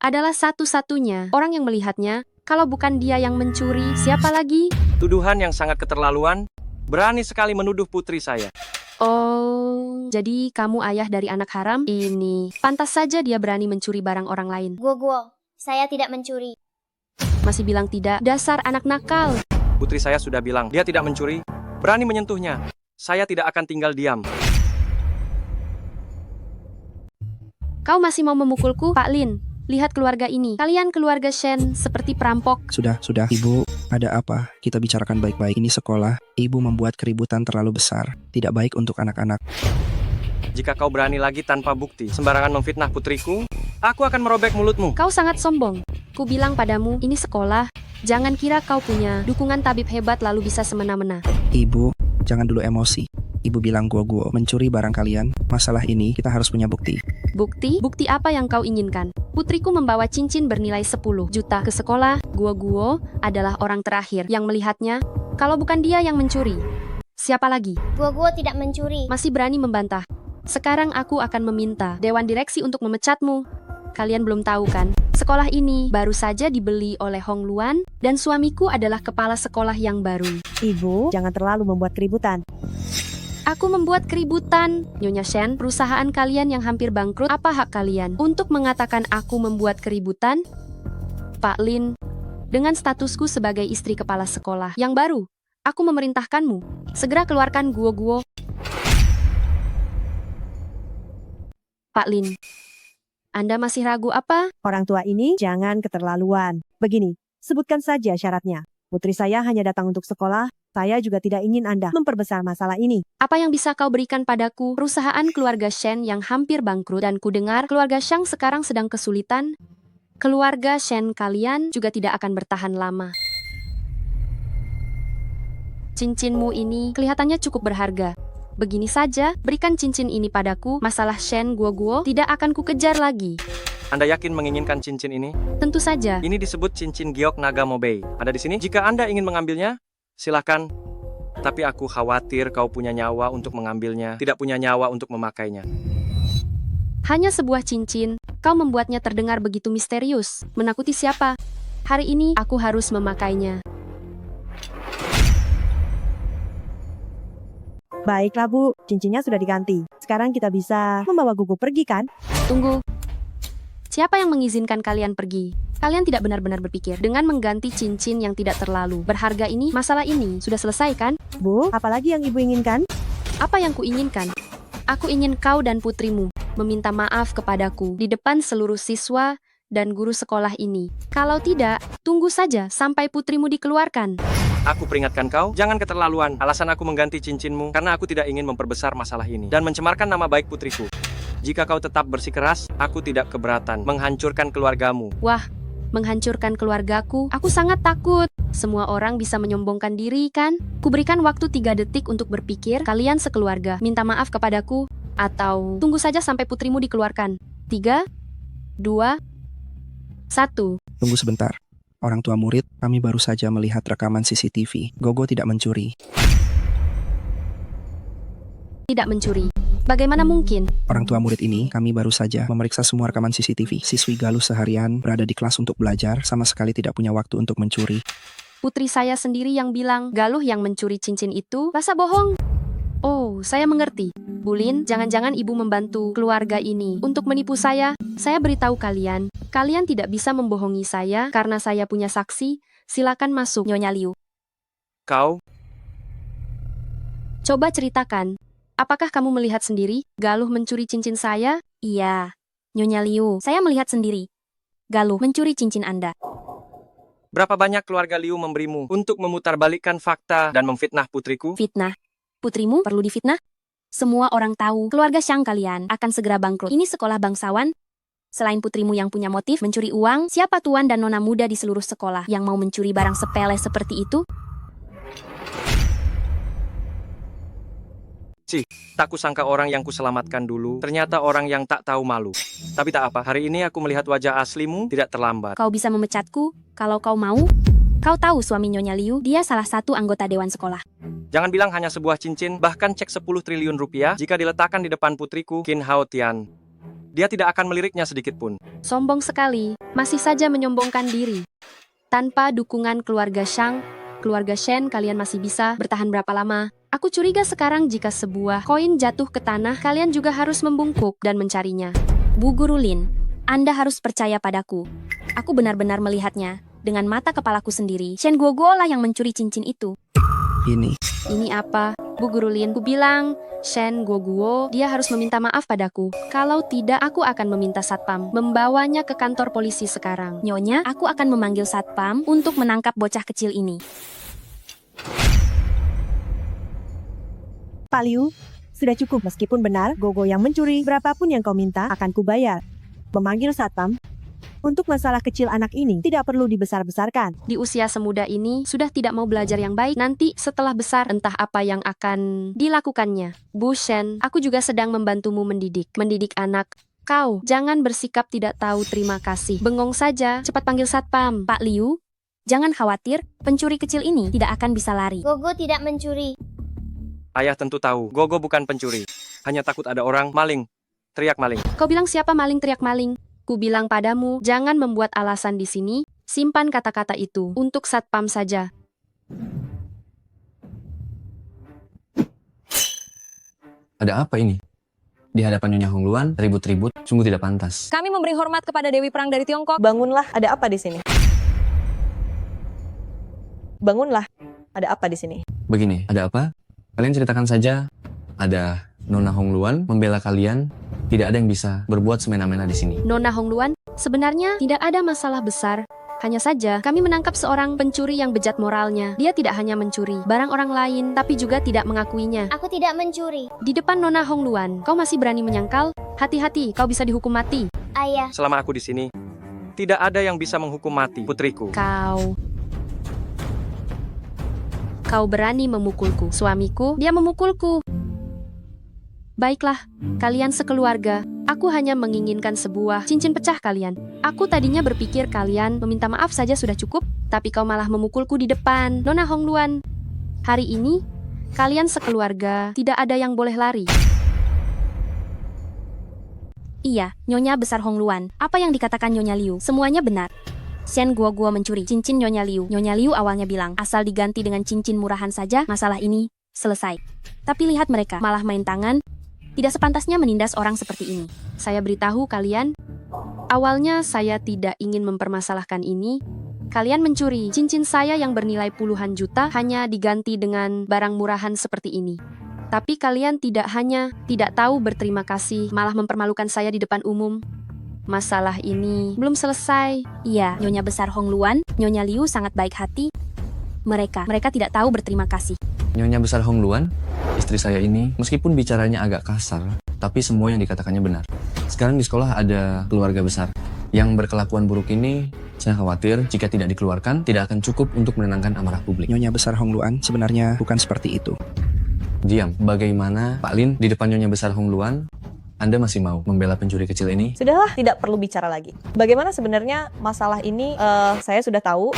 adalah satu-satunya orang yang melihatnya. Kalau bukan dia yang mencuri, siapa lagi? Tuduhan yang sangat keterlaluan. Berani sekali menuduh putri saya. Oh, jadi kamu ayah dari anak haram ini. Pantas saja dia berani mencuri barang orang lain. Guo, saya tidak mencuri. Masih bilang tidak, dasar anak nakal. Putri saya sudah bilang, dia tidak mencuri. Berani menyentuhnya. Saya tidak akan tinggal diam. Kau masih mau memukulku, Pak Lin? Lihat keluarga ini. Kalian keluarga Shen seperti perampok. Sudah, Ibu, ada apa? Kita bicarakan baik-baik. Ini sekolah. Ibu membuat keributan terlalu besar. Tidak baik untuk anak-anak. Jika kau berani lagi tanpa bukti, sembarangan memfitnah putriku, aku akan merobek mulutmu. Kau sangat sombong. Ku bilang padamu, ini sekolah. Jangan kira kau punya dukungan tabib hebat lalu bisa semena-mena. Ibu, jangan dulu emosi. Ibu bilang Guo mencuri barang kalian. Masalah ini kita harus punya bukti. Bukti? Bukti apa yang kau inginkan? Putriku membawa cincin bernilai 10 juta ke sekolah. Guo adalah orang terakhir yang melihatnya. Kalau bukan dia yang mencuri, siapa lagi? Guo tidak mencuri. Masih berani membantah. Sekarang aku akan meminta Dewan Direksi untuk memecatmu. Kalian belum tahu kan? Sekolah ini baru saja dibeli oleh Hong Luan dan suamiku adalah kepala sekolah yang baru. Ibu, jangan terlalu membuat keributan. Aku membuat keributan. Nyonya Shen, perusahaan kalian yang hampir bangkrut, apa hak kalian untuk mengatakan aku membuat keributan? Pak Lin, dengan statusku sebagai istri kepala sekolah yang baru, aku memerintahkanmu, segera keluarkan Guo. Pak Lin, Anda masih ragu apa? Orang tua ini jangan keterlaluan. Begini, sebutkan saja syaratnya. Putri saya hanya datang untuk sekolah, saya juga tidak ingin Anda memperbesar masalah ini. Apa yang bisa kau berikan padaku? Perusahaan keluarga Shen yang hampir bangkrut dan ku dengar keluarga Shang sekarang sedang kesulitan. Keluarga Shen kalian juga tidak akan bertahan lama. Cincinmu ini kelihatannya cukup berharga. Begini saja, berikan cincin ini padaku. Masalah Shen Guo tidak akan kukejar lagi. Anda yakin menginginkan cincin ini? Tentu saja. Ini disebut cincin giok naga Mobei. Ada di sini. Jika Anda ingin mengambilnya, silakan. Tapi aku khawatir kau punya nyawa untuk mengambilnya, tidak punya nyawa untuk memakainya. Hanya sebuah cincin, kau membuatnya terdengar begitu misterius. Menakuti siapa? Hari ini aku harus memakainya. Baiklah Bu, cincinnya sudah diganti. Sekarang kita bisa membawa Gugu pergi kan? Tunggu. Siapa yang mengizinkan kalian pergi? Kalian tidak benar-benar berpikir dengan mengganti cincin yang tidak terlalu berharga ini, masalah ini sudah selesai kan? Bu, apalagi yang Ibu inginkan? Apa yang kuinginkan? Aku ingin kau dan putrimu meminta maaf kepadaku di depan seluruh siswa dan guru sekolah ini. Kalau tidak, tunggu saja sampai putrimu dikeluarkan. Aku peringatkan kau, jangan keterlaluan. Alasan aku mengganti cincinmu, karena aku tidak ingin memperbesar masalah ini dan mencemarkan nama baik putriku. Jika kau tetap bersikeras, aku tidak keberatan menghancurkan keluargamu. Wah, menghancurkan keluargaku? Aku sangat takut. Semua orang bisa menyombongkan diri, kan? Kuberikan waktu 3 detik untuk berpikir, kalian sekeluarga minta maaf kepadaku, atau tunggu saja sampai putrimu dikeluarkan. 3, 2, 1. Tunggu sebentar. Orang tua murid, kami baru saja melihat rekaman CCTV. Gogo tidak mencuri. Tidak mencuri. Bagaimana mungkin? Orang tua murid ini, kami baru saja memeriksa semua rekaman CCTV. Siswi Galuh seharian berada di kelas untuk belajar, sama sekali tidak punya waktu untuk mencuri. Putri saya sendiri yang bilang, Galuh yang mencuri cincin itu, rasa bohong. Oh, saya mengerti. Bulin, jangan-jangan ibu membantu keluarga ini untuk menipu saya. Saya beritahu kalian, kalian tidak bisa membohongi saya karena saya punya saksi. Silakan masuk, Nyonya Liu. Kau? Coba ceritakan. Apakah kamu melihat sendiri, Galuh mencuri cincin saya? Iya. Nyonya Liu, saya melihat sendiri. Galuh mencuri cincin Anda. Berapa banyak keluarga Liu memberimu untuk memutarbalikkan fakta dan memfitnah putriku? Fitnah? Putrimu perlu difitnah? Semua orang tahu, keluarga Shang kalian akan segera bangkrut. Ini sekolah bangsawan. Selain putrimu yang punya motif mencuri uang, siapa tuan dan nona muda di seluruh sekolah yang mau mencuri barang sepele seperti itu? Tak kusangka orang yang kuselamatkan dulu, ternyata orang yang tak tahu malu. Tapi tak apa, hari ini aku melihat wajah aslimu tidak terlambat. Kau bisa memecatku, kalau kau mau. Kau tahu suami Nyonya Liu, dia salah satu anggota dewan sekolah. Jangan bilang hanya sebuah cincin, bahkan cek 10 triliun rupiah jika diletakkan di depan putriku, Qin Hao Tian. Dia tidak akan meliriknya sedikit pun. Sombong sekali, masih saja menyombongkan diri. Tanpa dukungan keluarga Shang, keluarga Shen kalian masih bisa bertahan berapa lama? Aku curiga sekarang jika sebuah koin jatuh ke tanah, kalian juga harus membungkuk dan mencarinya. Bu Guru Lin, Anda harus percaya padaku. Aku benar-benar melihatnya. Dengan mata kepalaku sendiri, Shen Guo lah yang mencuri cincin itu. Ini apa? Bu Guru Lin, ku bilang, Shen Guo, dia harus meminta maaf padaku. Kalau tidak, aku akan meminta satpam membawanya ke kantor polisi sekarang. Nyonya, aku akan memanggil satpam untuk menangkap bocah kecil ini. Pak Liu, sudah cukup. Meskipun benar, Gogo yang mencuri, berapapun yang kau minta akan kubayar. Memanggil satpam. Untuk masalah kecil anak ini, tidak perlu dibesar-besarkan. Di usia semuda ini, sudah tidak mau belajar yang baik. Nanti setelah besar, entah apa yang akan dilakukannya. Bu Shen, aku juga sedang membantumu mendidik anak. Kau, jangan bersikap tidak tahu terima kasih. Bengong saja, cepat panggil satpam. Pak Liu, jangan khawatir, pencuri kecil ini tidak akan bisa lari. Gogo tidak mencuri. Ayah tentu tahu, Gogo bukan pencuri. Hanya takut ada orang maling. Teriak maling. Kau bilang siapa maling teriak maling? Ku bilang padamu, jangan membuat alasan di sini. Simpan kata-kata itu untuk satpam saja. Ada apa ini? Di hadapan Nyonya Hongluan, ribut-ribut, sungguh tidak pantas. Kami memberi hormat kepada Dewi Perang dari Tiongkok. Bangunlah, ada apa di sini? Bangunlah, ada apa di sini? Begini, ada apa? Kalian ceritakan saja. Ada Nona Hongluan membela kalian. Tidak ada yang bisa berbuat semena-mena di sini. Nona Hongluan, sebenarnya tidak ada masalah besar. Hanya saja, kami menangkap seorang pencuri yang bejat moralnya. Dia tidak hanya mencuri barang orang lain, tapi juga tidak mengakuinya. Aku tidak mencuri. Di depan Nona Hongluan, kau masih berani menyangkal? Hati-hati, kau bisa dihukum mati. Ayah. Selama aku di sini, tidak ada yang bisa menghukum mati putriku. Kau berani memukulku. Suamiku, dia memukulku. Baiklah, kalian sekeluarga. Aku hanya menginginkan sebuah cincin pecah kalian. Aku tadinya berpikir kalian meminta maaf saja sudah cukup, tapi kau malah memukulku di depan. Nona Hongluan, hari ini, kalian sekeluarga tidak ada yang boleh lari. Iya, Nyonya Besar Hongluan. Apa yang dikatakan Nyonya Liu, semuanya benar. Shen Guo mencuri cincin Nyonya Liu. Nyonya Liu awalnya bilang, asal diganti dengan cincin murahan saja, masalah ini selesai. Tapi lihat mereka, malah main tangan. Tidak sepantasnya menindas orang seperti ini. Saya beritahu kalian, awalnya saya tidak ingin mempermasalahkan ini. Kalian mencuri cincin saya yang bernilai puluhan juta hanya diganti dengan barang murahan seperti ini. Tapi kalian tidak hanya tidak tahu berterima kasih, malah mempermalukan saya di depan umum. Masalah ini belum selesai. Iya, Nyonya Besar Hongluan, Nyonya Liu sangat baik hati. Mereka tidak tahu berterima kasih. Nyonya Besar Hongluan, istri saya ini, meskipun bicaranya agak kasar, tapi semua yang dikatakannya benar. Sekarang di sekolah ada keluarga besar. Yang berkelakuan buruk ini, saya khawatir jika tidak dikeluarkan, tidak akan cukup untuk menenangkan amarah publik. Nyonya Besar Hongluan sebenarnya bukan seperti itu. Diam, bagaimana Pak Lin di depan Nyonya Besar Hongluan, Anda masih mau membela pencuri kecil ini? Sudahlah, tidak perlu bicara lagi. Bagaimana sebenarnya masalah ini, saya sudah tahu.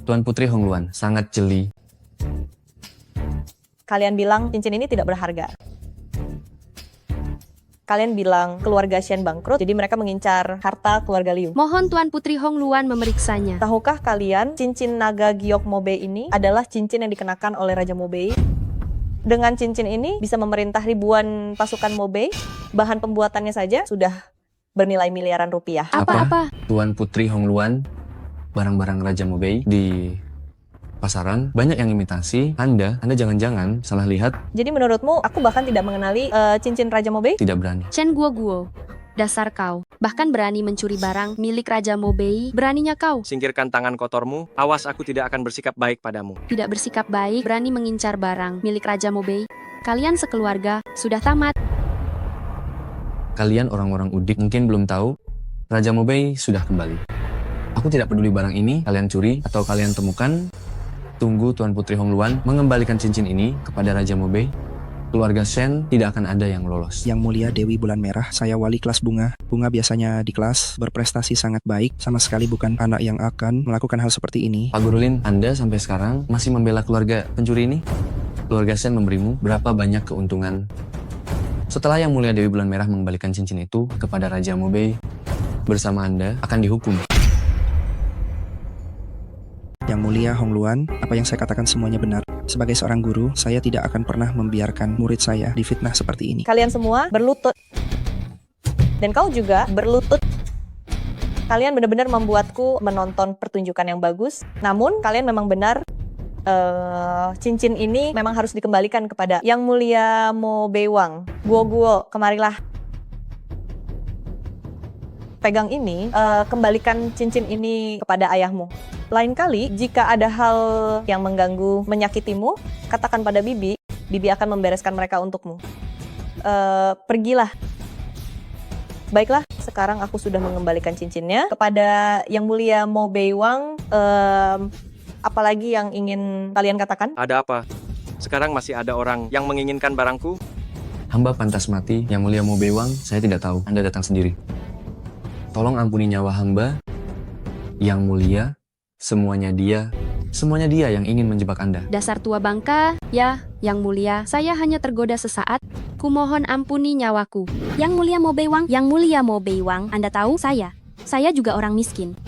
Tuan Putri Hongluan sangat jeli. Kalian bilang cincin ini tidak berharga. Kalian bilang keluarga Shen bangkrut, jadi mereka mengincar harta keluarga Liu. Mohon Tuan Putri Hongluan memeriksanya. Tahukah kalian cincin naga giok Mobei ini adalah cincin yang dikenakan oleh Raja Mobei? Dengan cincin ini bisa memerintah ribuan pasukan Mobei. Bahan pembuatannya saja sudah bernilai miliaran rupiah. Apa? Tuan Putri Hongluan, barang-barang Raja Mobei di pasaran banyak yang imitasi. Anda jangan-jangan salah lihat. Jadi menurutmu aku bahkan tidak mengenali cincin Raja Mobei? Tidak berani. Shen Guo, dasar kau. Bahkan berani mencuri barang milik Raja Mobei. Beraninya kau. Singkirkan tangan kotormu, awas aku tidak akan bersikap baik padamu. Tidak bersikap baik, berani mengincar barang milik Raja Mobei. Kalian sekeluarga sudah tamat. Kalian orang-orang udik mungkin belum tahu, Raja Mobei sudah kembali. Aku tidak peduli barang ini kalian curi atau kalian temukan. Tunggu Tuan Putri Hongluan mengembalikan cincin ini kepada Raja Mobei. Keluarga Shen tidak akan ada yang lolos. Yang mulia Dewi Bulan Merah, saya wali kelas Bunga. Bunga biasanya di kelas berprestasi sangat baik, sama sekali bukan anak yang akan melakukan hal seperti ini. Pak Gurulin, Anda sampai sekarang masih membela keluarga pencuri ini? Keluarga Shen memberimu berapa banyak keuntungan? Setelah Yang Mulia Dewi Bulan Merah mengembalikan cincin itu kepada Raja Mobei, bersama Anda akan dihukum. Yang mulia Hongluan, apa yang saya katakan semuanya benar. Sebagai seorang guru, saya tidak akan pernah membiarkan murid saya difitnah seperti ini. Kalian semua berlutut. Dan kau juga berlutut. Kalian benar-benar membuatku menonton pertunjukan yang bagus. Namun, kalian memang benar. Cincin ini memang harus dikembalikan kepada Yang Mulia Mo Bewang. Guo, kemarilah. Pegang ini, kembalikan cincin ini kepada ayahmu. Lain kali, jika ada hal yang mengganggu, menyakitimu, katakan pada Bibi. Bibi akan membereskan mereka untukmu. Pergilah. Baiklah, sekarang aku sudah mengembalikan cincinnya kepada Yang Mulia Mo Bewang. Apalagi yang ingin kalian katakan? Ada apa? Sekarang masih ada orang yang menginginkan barangku? Hamba pantas mati, Yang Mulia Mo Bewang, saya tidak tahu. Anda datang sendiri. Tolong ampuni nyawa hamba. Yang Mulia, semuanya dia yang ingin menjebak Anda. Dasar tua bangka, ya, Yang Mulia, saya hanya tergoda sesaat. Kumohon ampuni nyawaku. Yang Mulia Mo Bewang, Anda tahu saya juga orang miskin.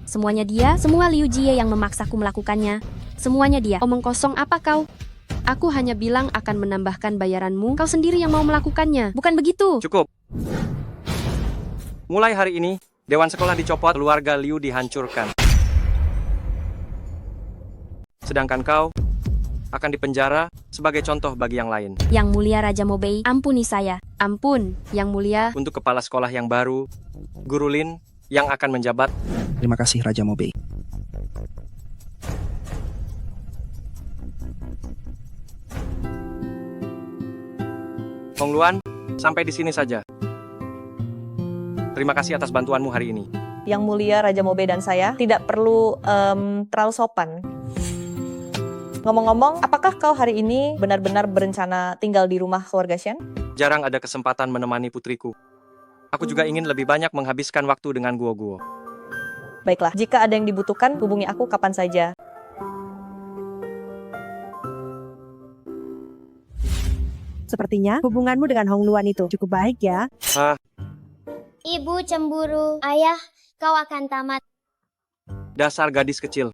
Semuanya dia, semua Liu Jie yang memaksaku melakukannya. Semuanya dia. Omong kosong apa kau? Aku hanya bilang akan menambahkan bayaranmu, kau sendiri yang mau melakukannya, bukan begitu? Cukup. Mulai hari ini, Dewan Sekolah dicopot, keluarga Liu dihancurkan. Sedangkan kau akan dipenjara sebagai contoh bagi yang lain. Yang mulia Raja Mobei, ampuni saya. Ampun, Yang mulia. Untuk kepala sekolah yang baru, Guru Lin yang akan menjabat. Terima kasih Raja Mobei. Hong Luan, sampai di sini saja. Terima kasih atas bantuanmu hari ini. Yang mulia Raja Mobei dan saya tidak perlu terlalu sopan. Ngomong-ngomong, apakah kau hari ini benar-benar berencana tinggal di rumah keluarga Shen? Jarang ada kesempatan menemani putriku. Aku juga ingin lebih banyak menghabiskan waktu dengan guo-guo. Baiklah, jika ada yang dibutuhkan, hubungi aku kapan saja. Sepertinya hubunganmu dengan Hong Luan itu cukup baik ya. Ibu cemburu. Ayah, kau akan tamat. Dasar gadis kecil.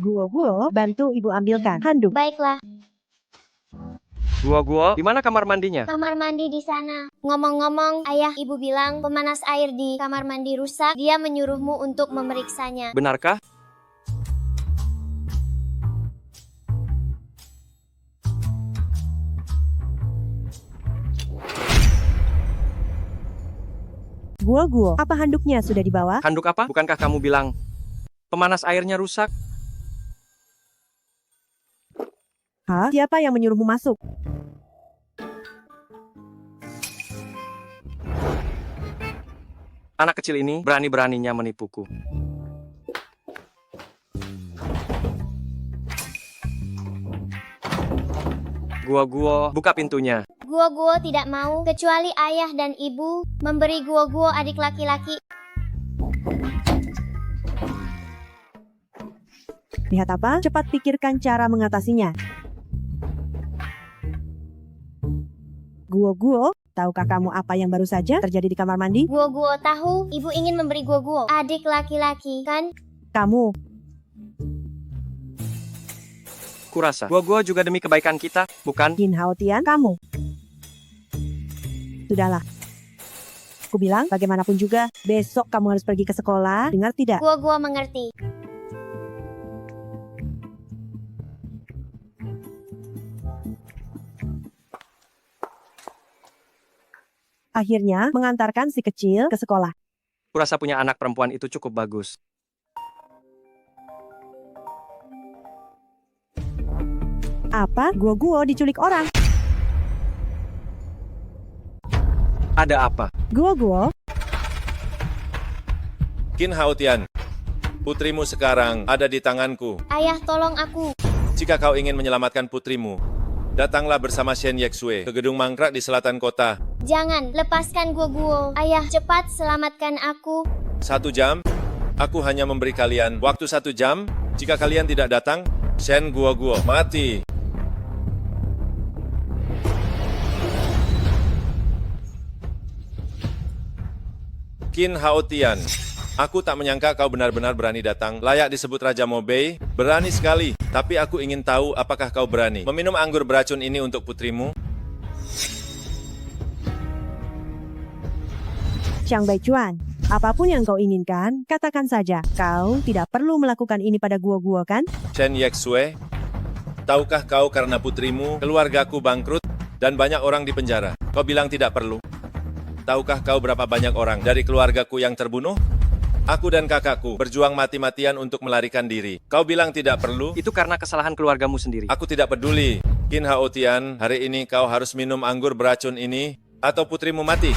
Guo-guo, bantu ibu ambilkan handuk. Baiklah. Guo-guo, di mana kamar mandinya? Kamar mandi di sana. Ngomong-ngomong, ayah ibu bilang pemanas air di kamar mandi rusak. Dia menyuruhmu untuk memeriksanya. Benarkah? Guo-guo, apa handuknya sudah dibawa? Handuk apa? Bukankah kamu bilang pemanas airnya rusak? Hah? Siapa yang menyuruhmu masuk? Anak kecil ini berani-beraninya menipuku. Guo-guo, buka pintunya. Guo-guo tidak mau, kecuali ayah dan ibu memberi guo-guo adik laki-laki. Lihat apa? Cepat pikirkan cara mengatasinya. Guo-guo, tahukah kamu apa yang baru saja terjadi di kamar mandi? Guo-guo tahu, ibu ingin memberi guo-guo adik laki-laki, kan? Kamu. Kurasa, guo-guo juga demi kebaikan kita, bukan? Jin Haotian, kamu. Sudahlah. Aku bilang, bagaimanapun juga, besok kamu harus pergi ke sekolah, dengar tidak? Guo-guo mengerti. Akhirnya, mengantarkan si kecil ke sekolah. Kurasa punya anak perempuan itu cukup bagus. Apa? Guo-guo diculik orang. Ada apa? Guo-guo, Qin Haotian, putrimu sekarang ada di tanganku. Ayah, tolong aku. Jika kau ingin menyelamatkan putrimu, datanglah bersama Shen Yexue ke gedung mangkrak di selatan kota. Jangan, lepaskan guo-guo. Ayah, cepat selamatkan aku. 1 jam, aku hanya memberi kalian waktu 1 jam. Jika kalian tidak datang, Shen Guo-guo mati. Qin Haotian, aku tak menyangka kau benar-benar berani datang. Layak disebut Raja Mobei, berani sekali. Tapi aku ingin tahu apakah kau berani meminum anggur beracun ini untuk putrimu? Xiang Baichuan, apapun yang kau inginkan, katakan saja. Kau tidak perlu melakukan ini pada guo-guo, kan? Shen Yexue, tahukah kau karena putrimu, keluargaku bangkrut, dan banyak orang di penjara? Kau bilang tidak perlu. Tahukah kau berapa banyak orang dari keluargaku yang terbunuh? Aku dan kakakku berjuang mati-matian untuk melarikan diri. Kau bilang tidak perlu? Itu karena kesalahan keluargamu sendiri. Aku tidak peduli. Qin Haotian, hari ini kau harus minum anggur beracun ini, atau putrimu mati.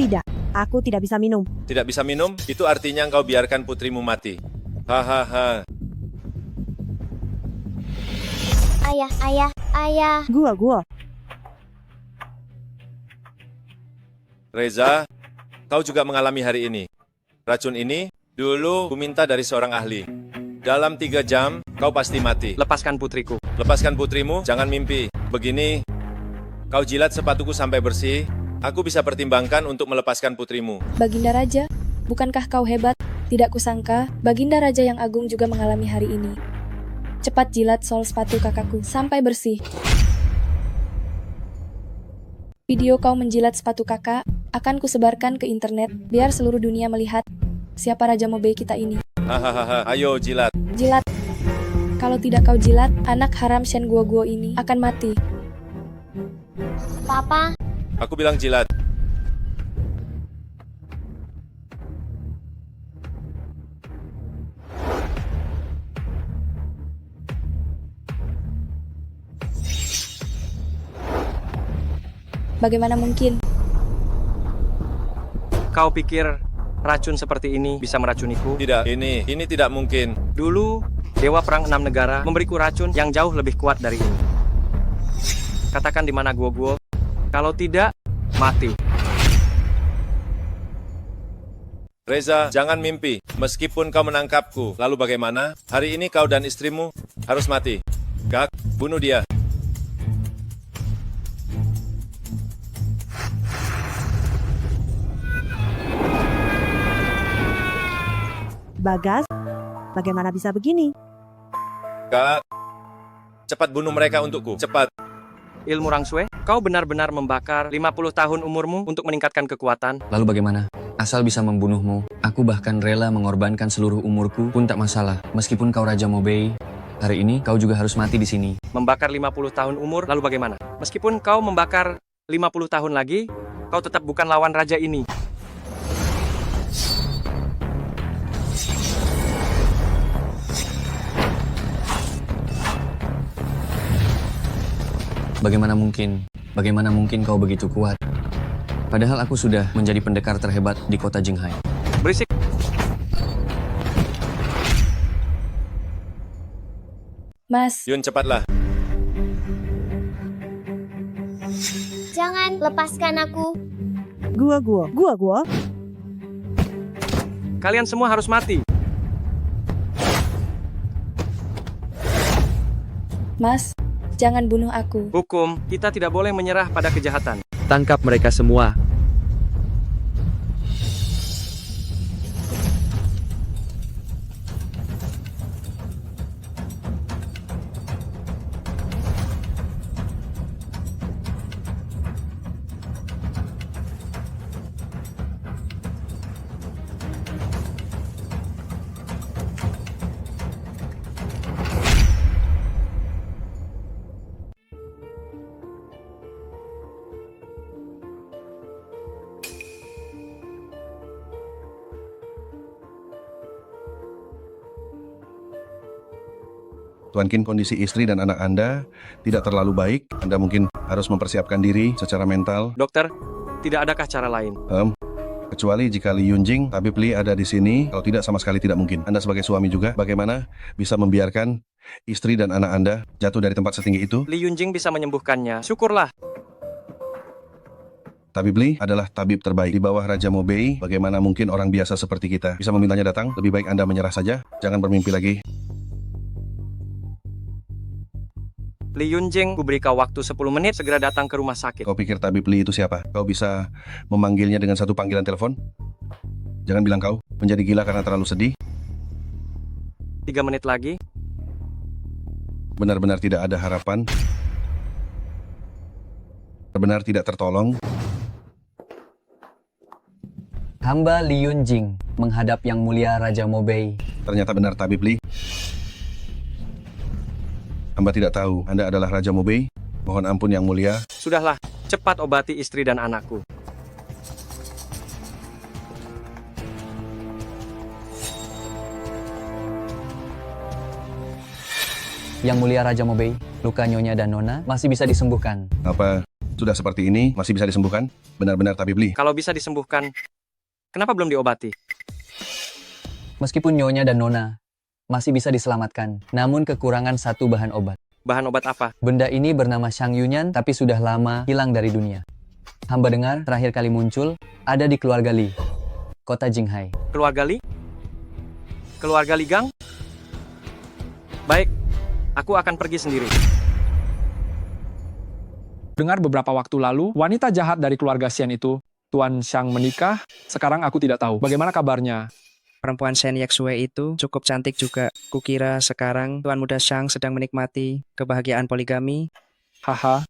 Tidak, aku tidak bisa minum. Tidak bisa minum? Itu artinya engkau biarkan putrimu mati. Hahaha. Ayah, ayah, ayah. Guo-guo. Reza, kau juga mengalami hari ini. Racun ini dulu ku minta dari seorang ahli. Dalam 3 jam, kau pasti mati. Lepaskan putriku. Lepaskan putrimu, jangan mimpi. Begini, kau jilat sepatuku sampai bersih, aku bisa pertimbangkan untuk melepaskan putrimu. Baginda Raja, bukankah kau hebat? Tidak kusangka, Baginda Raja yang agung juga mengalami hari ini. Cepat jilat sol sepatu kakakku sampai bersih. Video kau menjilat sepatu kakak akan kusebarkan ke internet biar seluruh dunia melihat siapa Raja Mobei kita ini. Hahaha, ayo jilat. Jilat. Kalau tidak kau jilat, anak haram Shen Guoguo ini akan mati. Papa, Aku bilang jilat. Bagaimana mungkin? Kau pikir racun seperti ini bisa meracuniku? Tidak, ini tidak mungkin. Dulu, Dewa Perang 6 Negara memberiku racun yang jauh lebih kuat dari ini. Katakan di mana Guoguo. Kalau tidak, mati. Reza, jangan mimpi. Meskipun kau menangkapku, lalu bagaimana? Hari ini kau dan istrimu harus mati. Gak, bunuh dia. Bagas, bagaimana bisa begini? Gak, cepat bunuh mereka untukku, cepat. Ilmu Rangsue, kau benar-benar membakar 50 tahun umurmu untuk meningkatkan kekuatan. Lalu bagaimana? Asal bisa membunuhmu, aku bahkan rela mengorbankan seluruh umurku pun tak masalah. Meskipun kau Raja Mobei, hari ini kau juga harus mati di sini. Membakar 50 tahun umur, lalu bagaimana? Meskipun kau membakar 50 tahun lagi, kau tetap bukan lawan raja ini. Bagaimana mungkin? Bagaimana mungkin kau begitu kuat? Padahal aku sudah menjadi pendekar terhebat di kota Jinghai. Berisik. Mas. Yun, cepatlah. jangan lepaskan aku. Gua. Kalian semua harus mati. Mas, jangan bunuh aku. Hukum, kita tidak boleh menyerah pada kejahatan. Tangkap mereka semua. Tuan Kin, kondisi istri dan anak Anda tidak terlalu baik. Anda mungkin harus mempersiapkan diri secara mental. Dokter, tidak adakah cara lain? Kecuali jika Li Yunjing, tabib Li ada di sini. Kalau tidak, sama sekali tidak mungkin. Anda sebagai suami juga, bagaimana bisa membiarkan istri dan anak Anda jatuh dari tempat setinggi itu? Li Yunjing bisa menyembuhkannya. Syukurlah. Tabib Li adalah tabib terbaik di bawah Raja Mobei. Bagaimana mungkin orang biasa seperti kita bisa memintanya datang? Lebih baik Anda menyerah saja. Jangan bermimpi lagi. Li Yunjing, ku beri kau waktu 10 menit, segera datang ke rumah sakit. Kau pikir tabib Li itu siapa? Kau bisa memanggilnya dengan satu panggilan telepon? Jangan bilang kau menjadi gila karena terlalu sedih. 3 menit lagi. Benar-benar tidak ada harapan. Benar-benar tidak tertolong. Hamba Li Yunjing menghadap Yang Mulia Raja Mobei. Ternyata benar tabib Li. Hamba tidak tahu Anda adalah Raja Mobei. Mohon ampun Yang Mulia. Sudahlah, cepat obati istri dan anakku. Yang Mulia Raja Mobei, luka Nyonya dan Nona masih bisa disembuhkan. Apa sudah seperti ini masih bisa disembuhkan? Benar-benar tabib Li. Kalau bisa disembuhkan, kenapa belum diobati? Meskipun Nyonya dan Nona masih bisa diselamatkan, namun kekurangan satu bahan obat. Bahan obat apa? Benda ini bernama Shang Yunyan, tapi sudah lama hilang dari dunia. Hamba dengar terakhir kali muncul ada di keluarga Li, kota Jinghai. Keluarga Li? Keluarga Li Gang? Baik, aku akan pergi sendiri. Dengar beberapa waktu lalu, wanita jahat dari keluarga Shen itu, Tuan Xiang menikah, sekarang aku tidak tahu. Bagaimana kabarnya? Perempuan Shen Yaxue itu cukup cantik juga. Kukira sekarang Tuan Muda Xiang sedang menikmati kebahagiaan poligami. Haha,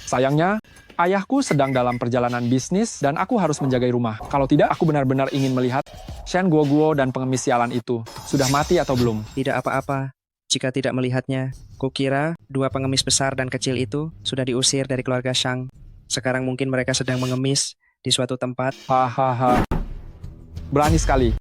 sayangnya, ayahku sedang dalam perjalanan bisnis dan aku harus menjaga rumah. Kalau tidak, aku benar-benar ingin melihat Shen Guoguo dan pengemis sialan itu. Sudah mati atau belum? Tidak apa-apa jika tidak melihatnya. Kukira dua pengemis besar dan kecil itu sudah diusir dari keluarga Xiang. Sekarang mungkin mereka sedang mengemis di suatu tempat. Hahaha. Berani sekali.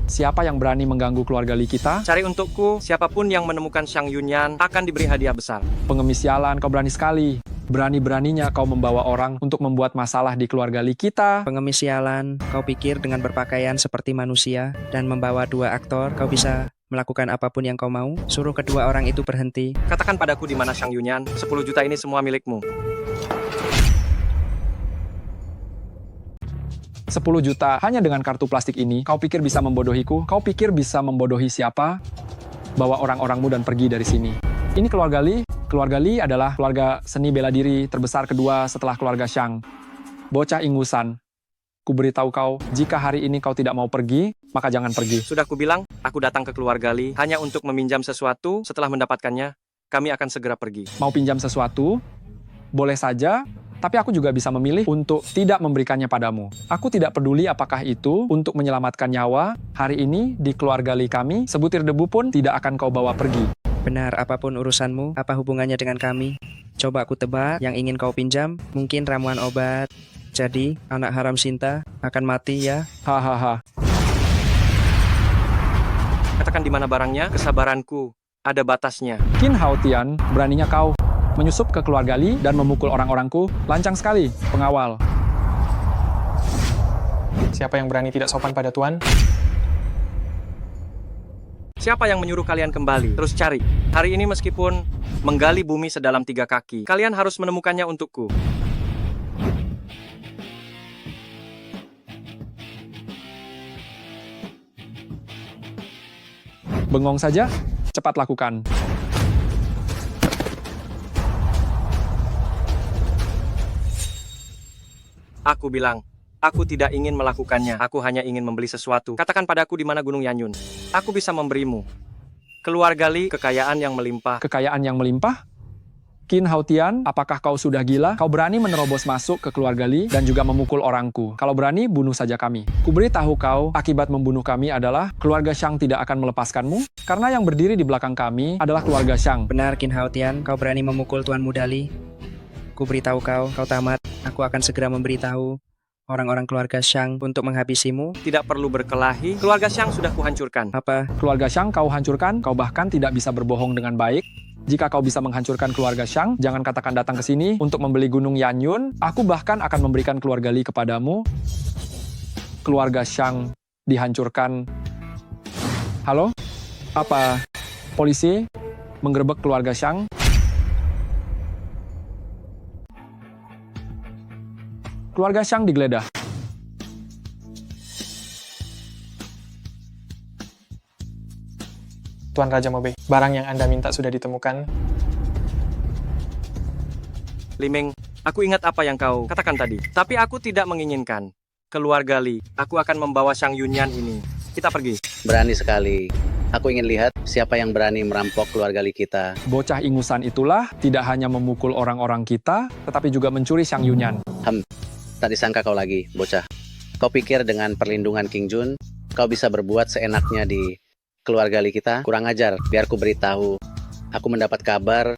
Siapa yang berani mengganggu keluarga Li kita? Cari untukku, siapapun yang menemukan Xiang Yunyan akan diberi hadiah besar. Pengemis sialan, kau berani sekali. Berani-beraninya kau membawa orang untuk membuat masalah di keluarga Li kita. Pengemis sialan, kau pikir dengan berpakaian seperti manusia dan membawa dua aktor, kau bisa melakukan apapun yang kau mau? Suruh kedua orang itu berhenti. Katakan padaku di mana Xiang Yunyan, 10 juta ini semua milikmu. 10 juta hanya dengan kartu plastik ini, kau pikir bisa membodohiku? Kau pikir bisa membodohi siapa? Bawa orang-orangmu dan pergi dari sini. Ini keluarga Li. Keluarga Li adalah keluarga seni bela diri terbesar kedua setelah keluarga Xiang. Bocah ingusan. Ku beritahu kau, jika hari ini kau tidak mau pergi, maka jangan pergi. Sudah kubilang, aku datang ke keluarga Li hanya untuk meminjam sesuatu. Setelah mendapatkannya, kami akan segera pergi. Mau pinjam sesuatu? Boleh saja, tapi aku juga bisa memilih untuk tidak memberikannya padamu. Aku tidak peduli apakah itu untuk menyelamatkan nyawa. Hari ini, di keluarga Li kami, sebutir debu pun tidak akan kau bawa pergi. Benar, apapun urusanmu, apa hubungannya dengan kami? Coba aku tebak, yang ingin kau pinjam, mungkin ramuan obat. Jadi, anak haram Sinta akan mati ya? Hahaha. Katakan di mana barangnya, kesabaranku ada batasnya. Qin Haotian, beraninya kau menyusup ke keluarga Li dan memukul orang-orangku. Lancang sekali, pengawal. Siapa yang berani tidak sopan pada Tuan? Siapa yang menyuruh kalian kembali? Terus cari. Hari ini meskipun menggali bumi sedalam 3 kaki, kalian harus menemukannya untukku. Bengong saja, cepat lakukan. Aku bilang, aku tidak ingin melakukannya. Aku hanya ingin membeli sesuatu. Katakan padaku di mana Gunung Yanyun. Aku bisa memberimu. Keluarga Li, kekayaan yang melimpah. Kekayaan yang melimpah? Qin Haotian, apakah kau sudah gila? Kau berani menerobos masuk ke keluarga Li dan juga memukul orangku. Kalau berani, bunuh saja kami. Ku beritahu kau, akibat membunuh kami adalah keluarga Xiang tidak akan melepaskanmu, karena yang berdiri di belakang kami adalah keluarga Xiang. Benar, Qin Haotian, kau berani memukul Tuan Muda Li. Ku beritahu kau, kau tamat. Aku akan segera memberitahu orang-orang keluarga Xiang untuk menghabisimu. Tidak perlu berkelahi, keluarga Xiang sudah kuhancurkan. Apa? Keluarga Xiang kau hancurkan, kau bahkan tidak bisa berbohong dengan baik. Jika kau bisa menghancurkan keluarga Xiang, jangan katakan datang ke sini untuk membeli Gunung Yanyun. Aku bahkan akan memberikan keluarga Li kepadamu. Keluarga Xiang dihancurkan. Halo? Apa? Polisi? Menggerebek keluarga Xiang? Keluarga Xiang digeledah. Tuan Raja Mobe, barang yang Anda minta sudah ditemukan. Liming, aku ingat apa yang kau katakan tadi. Tapi aku tidak menginginkan. Keluarga Li, aku akan membawa Xiang Yunyan ini. Kita pergi. Berani sekali. Aku ingin lihat siapa yang berani merampok keluarga Li kita. Bocah ingusan itulah tidak hanya memukul orang-orang kita, tetapi juga mencuri Xiang Yunyan. Tak disangka kau lagi, bocah. Kau pikir dengan perlindungan King Jun, kau bisa berbuat seenaknya di keluarga Li kita? Kurang ajar, biar ku beritahu. Aku mendapat kabar,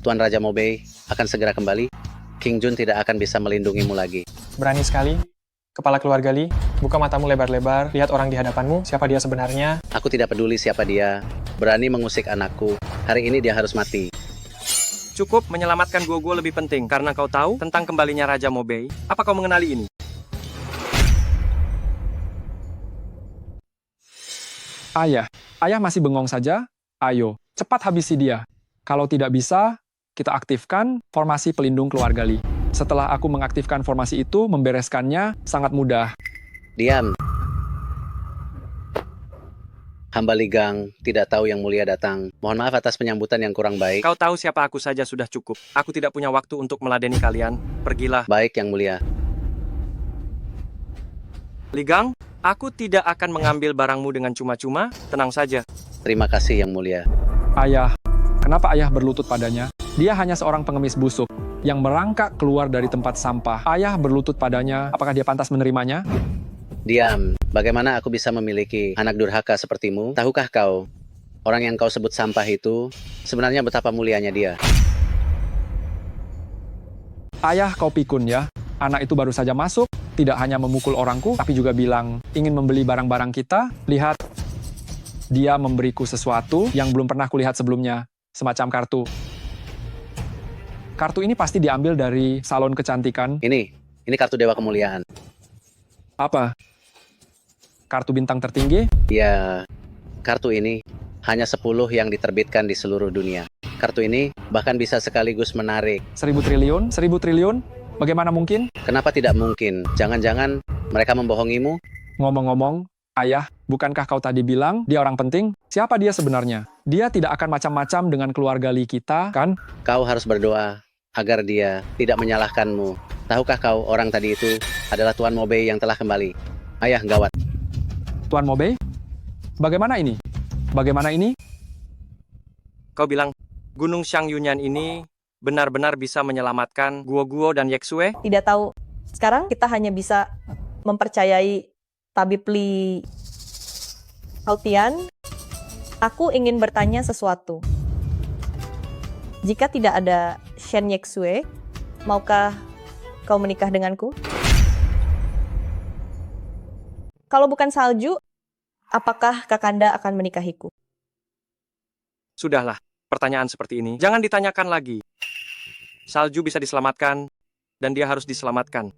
Tuan Raja Mobe akan segera kembali. King Jun tidak akan bisa melindungimu lagi. Berani sekali. Kepala keluarga Li, buka matamu lebar-lebar, lihat orang di hadapanmu, siapa dia sebenarnya. Aku tidak peduli siapa dia, berani mengusik anakku. Hari ini dia harus mati. Cukup, menyelamatkan Guoguo lebih penting, karena kau tahu tentang kembalinya Raja Mobe. Apa kau mengenali ini? Ayah masih bengong saja? Ayo, cepat habisi dia. Kalau tidak bisa, kita aktifkan formasi pelindung keluarga Li. Setelah aku mengaktifkan formasi itu, membereskannya sangat mudah. Diam. Hamba Ligang tidak tahu Yang Mulia datang. Mohon maaf atas penyambutan yang kurang baik. Kau tahu siapa aku saja sudah cukup. Aku tidak punya waktu untuk meladeni kalian. Pergilah. Baik, Yang Mulia. Ligang, aku tidak akan mengambil barangmu dengan cuma-cuma. Tenang saja. Terima kasih, Yang Mulia. Ayah, kenapa ayah berlutut padanya? Dia hanya seorang pengemis busuk yang merangkak keluar dari tempat sampah. Ayah berlutut padanya, apakah dia pantas menerimanya? Diam. Bagaimana aku bisa memiliki anak durhaka sepertimu? Tahukah kau, orang yang kau sebut sampah itu sebenarnya betapa mulianya dia? Ayah, kau pikun ya. Anak itu baru saja masuk, tidak hanya memukul orangku, tapi juga bilang ingin membeli barang-barang kita. Lihat, dia memberiku sesuatu yang belum pernah kulihat sebelumnya, semacam kartu. Kartu ini pasti diambil dari salon kecantikan. Ini kartu Dewa Kemuliaan. Apa? Kartu bintang tertinggi? Ya, kartu ini hanya 10 yang diterbitkan di seluruh dunia. Kartu ini bahkan bisa sekaligus menarik 1000 triliun? 1000 triliun? Bagaimana mungkin? Kenapa tidak mungkin? Jangan-jangan mereka membohongimu? Ngomong-ngomong, ayah, bukankah kau tadi bilang dia orang penting? Siapa dia sebenarnya? Dia tidak akan macam-macam dengan keluarga Li kita, kan? Kau harus berdoa agar dia tidak menyalahkanmu. Tahukah kau orang tadi itu adalah Tuan Mobei yang telah kembali? Ayah, gawat. Tuan Mobei? Bagaimana ini? Bagaimana ini? Kau bilang, Gunung Shangyunyan ini benar-benar bisa menyelamatkan Guo dan Yexue? Tidak tahu. Sekarang kita hanya bisa mempercayai Tabib Li Hautian. Aku ingin bertanya sesuatu. Jika tidak ada Shen Yexue, maukah kau menikah denganku? Kalau bukan salju, apakah Kakanda akan menikahiku? Sudahlah, pertanyaan seperti ini jangan ditanyakan lagi. Salju bisa diselamatkan, dan dia harus diselamatkan.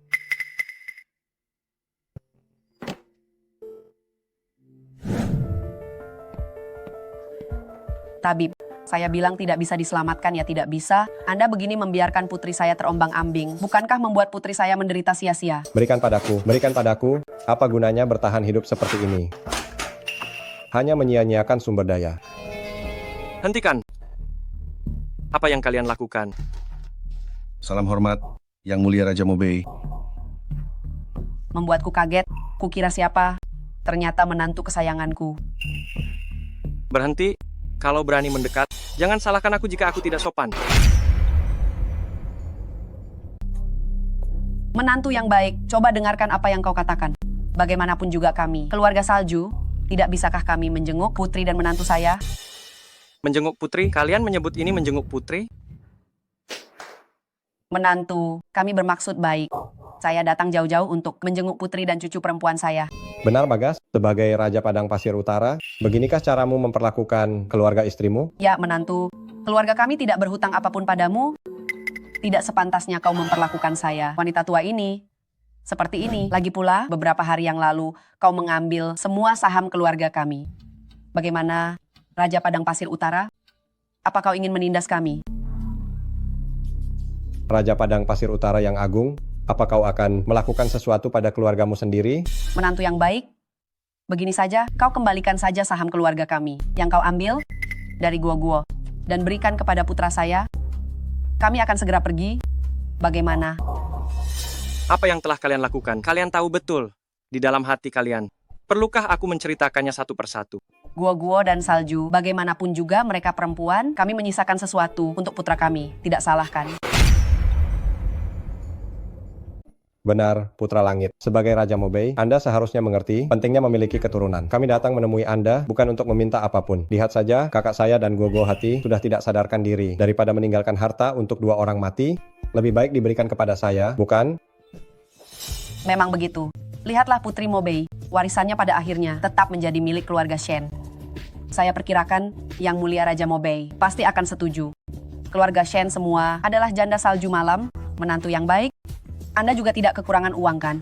Tabib, saya bilang tidak bisa diselamatkan ya tidak bisa. Anda begini membiarkan putri saya terombang-ambing. Bukankah membuat putri saya menderita sia-sia? Berikan padaku. Apa gunanya bertahan hidup seperti ini? Hanya menyia-nyiakan sumber daya. Hentikan. Apa yang kalian lakukan? Salam hormat, Yang Mulia Raja Mobei. Membuatku kaget. Kukira siapa? Ternyata menantu kesayanganku. Berhenti. Kalau berani mendekat, jangan salahkan aku jika aku tidak sopan. Menantu yang baik, coba dengarkan apa yang kau katakan. Bagaimanapun juga kami, keluarga salju, tidak bisakah kami menjenguk putri dan menantu saya? Menjenguk putri? Kalian menyebut ini menjenguk putri? Menantu, kami bermaksud baik. Saya datang jauh-jauh untuk menjenguk putri dan cucu perempuan saya. Benar, Bagas? Sebagai Raja Padang Pasir Utara, beginikah caramu memperlakukan keluarga istrimu? Ya, menantu, keluarga kami tidak berhutang apapun padamu. Tidak sepantasnya kau memperlakukan saya, wanita tua ini, seperti ini. Lagi pula, beberapa hari yang lalu, kau mengambil semua saham keluarga kami. Bagaimana, Raja Padang Pasir Utara? Apa kau ingin menindas kami? Raja Padang Pasir Utara yang agung, apa kau akan melakukan sesuatu pada keluargamu sendiri? Menantu yang baik, begini saja, kau kembalikan saja saham keluarga kami. Yang kau ambil dari Guo dan berikan kepada putra saya. Kami akan segera pergi. Bagaimana? Apa yang telah kalian lakukan? Kalian tahu betul di dalam hati kalian. Perlukah aku menceritakannya satu persatu? Guo dan Salju, bagaimanapun juga mereka perempuan, kami menyisakan sesuatu untuk putra kami. Tidak salah kan? Benar, Putra Langit. Sebagai Raja Mobei, Anda seharusnya mengerti pentingnya memiliki keturunan. Kami datang menemui Anda bukan untuk meminta apapun. Lihat saja, kakak saya dan Guo Hati sudah tidak sadarkan diri. Daripada meninggalkan harta untuk 2 orang mati, lebih baik diberikan kepada saya, bukan? Memang begitu. Lihatlah Putri Mobei, warisannya pada akhirnya tetap menjadi milik keluarga Shen. Saya perkirakan Yang Mulia Raja Mobei pasti akan setuju. Keluarga Shen semua adalah janda salju malam, menantu yang baik. Anda juga tidak kekurangan uang, kan?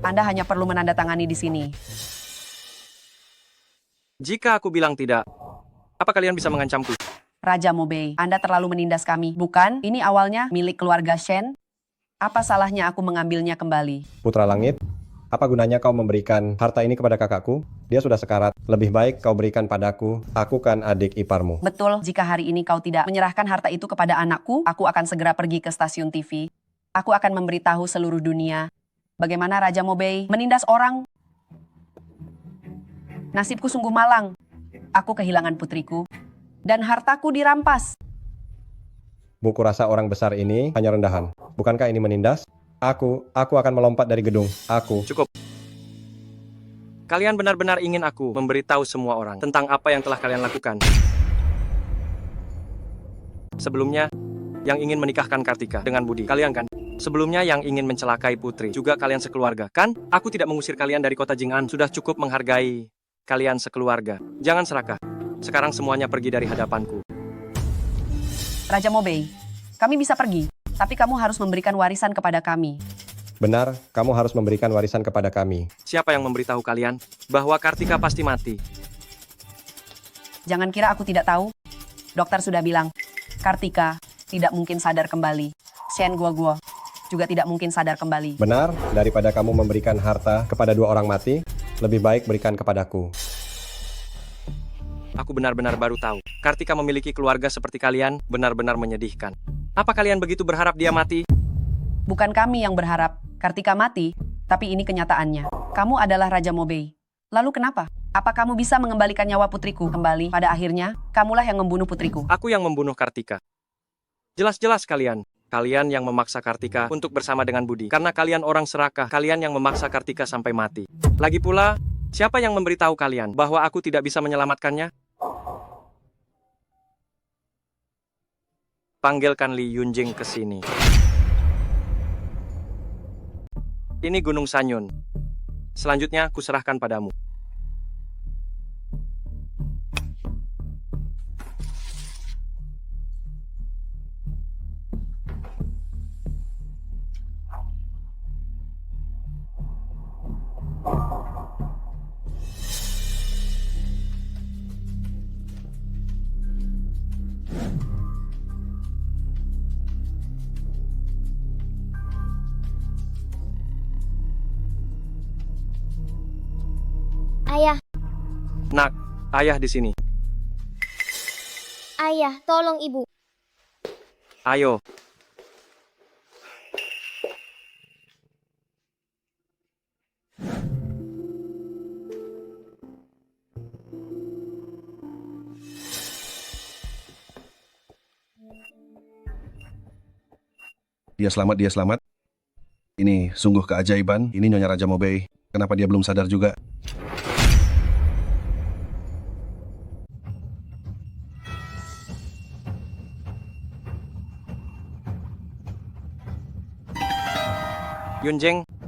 Anda hanya perlu menandatangani di sini. Jika aku bilang tidak, apa kalian bisa mengancamku? Raja Mobei, Anda terlalu menindas kami, bukan? Ini awalnya milik keluarga Shen. Apa salahnya aku mengambilnya kembali? Putra Langit, apa gunanya kau memberikan harta ini kepada kakakku? Dia sudah sekarat. Lebih baik kau berikan padaku. Aku kan adik iparmu. Betul, jika hari ini kau tidak menyerahkan harta itu kepada anakku, aku akan segera pergi ke stasiun TV. Aku akan memberitahu seluruh dunia bagaimana Raja Mobei menindas orang. Nasibku sungguh malang. Aku kehilangan putriku dan hartaku dirampas. Buku rasa orang besar ini hanya rendahan. Bukankah ini menindas? Aku akan melompat dari gedung. Cukup. Kalian benar-benar ingin aku memberitahu semua orang tentang apa yang telah kalian lakukan. Sebelumnya, yang ingin menikahkan Kartika dengan Budi, kalian kan? Sebelumnya yang ingin mencelakai Putri, juga kalian sekeluarga, kan? Aku tidak mengusir kalian dari kota Jing'an, sudah cukup menghargai kalian sekeluarga. Jangan serakah. Sekarang semuanya pergi dari hadapanku. Raja Mobei, kami bisa pergi, tapi kamu harus memberikan warisan kepada kami. Benar, kamu harus memberikan warisan kepada kami. Siapa yang memberitahu kalian bahwa Kartika pasti mati? Jangan kira aku tidak tahu. Dokter sudah bilang, Kartika tidak mungkin sadar kembali. Shen Guoguo juga tidak mungkin sadar kembali. Benar, daripada kamu memberikan harta kepada dua orang mati, lebih baik berikan kepadaku. Aku benar-benar baru tahu. Kartika memiliki keluarga seperti kalian benar-benar menyedihkan. Apa kalian begitu berharap dia mati? Bukan kami yang berharap Kartika mati, tapi ini kenyataannya. Kamu adalah Raja Mobei. Lalu kenapa? Apa kamu bisa mengembalikan nyawa putriku kembali? Pada akhirnya, kamulah yang membunuh putriku. Aku yang membunuh Kartika. Jelas-jelas kalian. Kalian yang memaksa Kartika untuk bersama dengan Budi. Karena kalian orang serakah, kalian yang memaksa Kartika sampai mati. Lagi pula, siapa yang memberitahu kalian bahwa aku tidak bisa menyelamatkannya? Panggilkan Li Yunjing ke sini. Ini Gunung Sanyun. Selanjutnya, kuserahkan padamu. Ayah, Nak, ayah di sini. ayah, tolong ibu. Ayo. Dia selamat, dia selamat. Ini sungguh keajaiban. Ini Nyonya Raja Mobei. Kenapa dia belum sadar juga?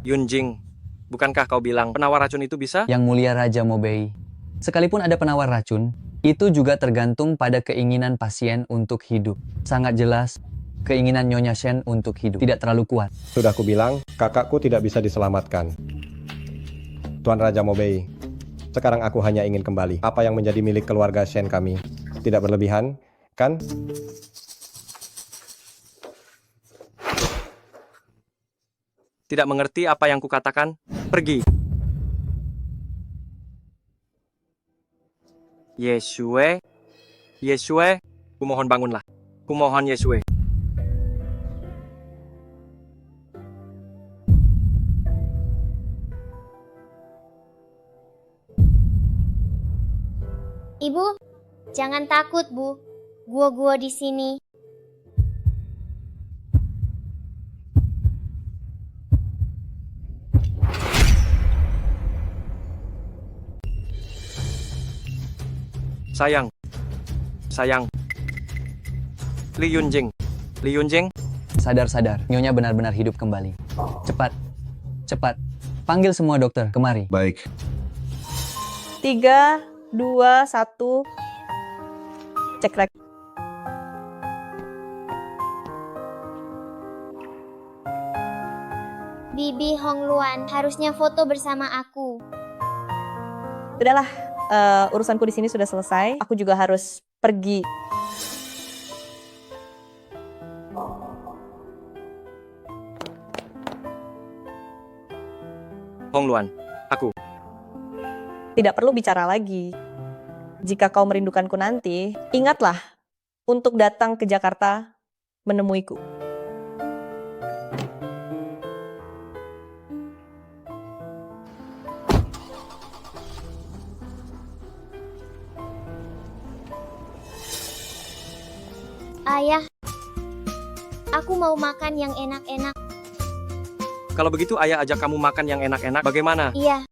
Yunjing, bukankah kau bilang penawar racun itu bisa? Yang mulia Raja Mobei, sekalipun ada penawar racun, itu juga tergantung pada keinginan pasien untuk hidup. Sangat jelas, keinginan Nyonya Shen untuk hidup tidak terlalu kuat. Sudah kubilang, kakakku tidak bisa diselamatkan. Tuan Raja Mobei, sekarang aku hanya ingin kembali. Apa yang menjadi milik keluarga Shen kami tidak berlebihan, kan? Tidak mengerti apa yang kukatakan? Pergi. Yesue, kumohon bangunlah. Kumohon Yesue. Ibu, jangan takut, Bu. Gua di sini. Sayang. Li Yunjing. Sadar, Nyonya benar-benar hidup kembali. Cepat. Panggil semua dokter, kemari. Baik. 3, 2, 1. Cek rek. Bibi Hongluan harusnya foto bersama aku. Udahlah, urusanku di sini sudah selesai. Aku juga harus pergi. Hong Luan, aku. Tidak perlu bicara lagi. Jika kau merindukanku nanti, ingatlah untuk datang ke Jakarta menemuiku. Ayah, aku mau makan yang enak-enak. Kalau begitu ayah ajak kamu makan yang enak-enak, bagaimana? Iya.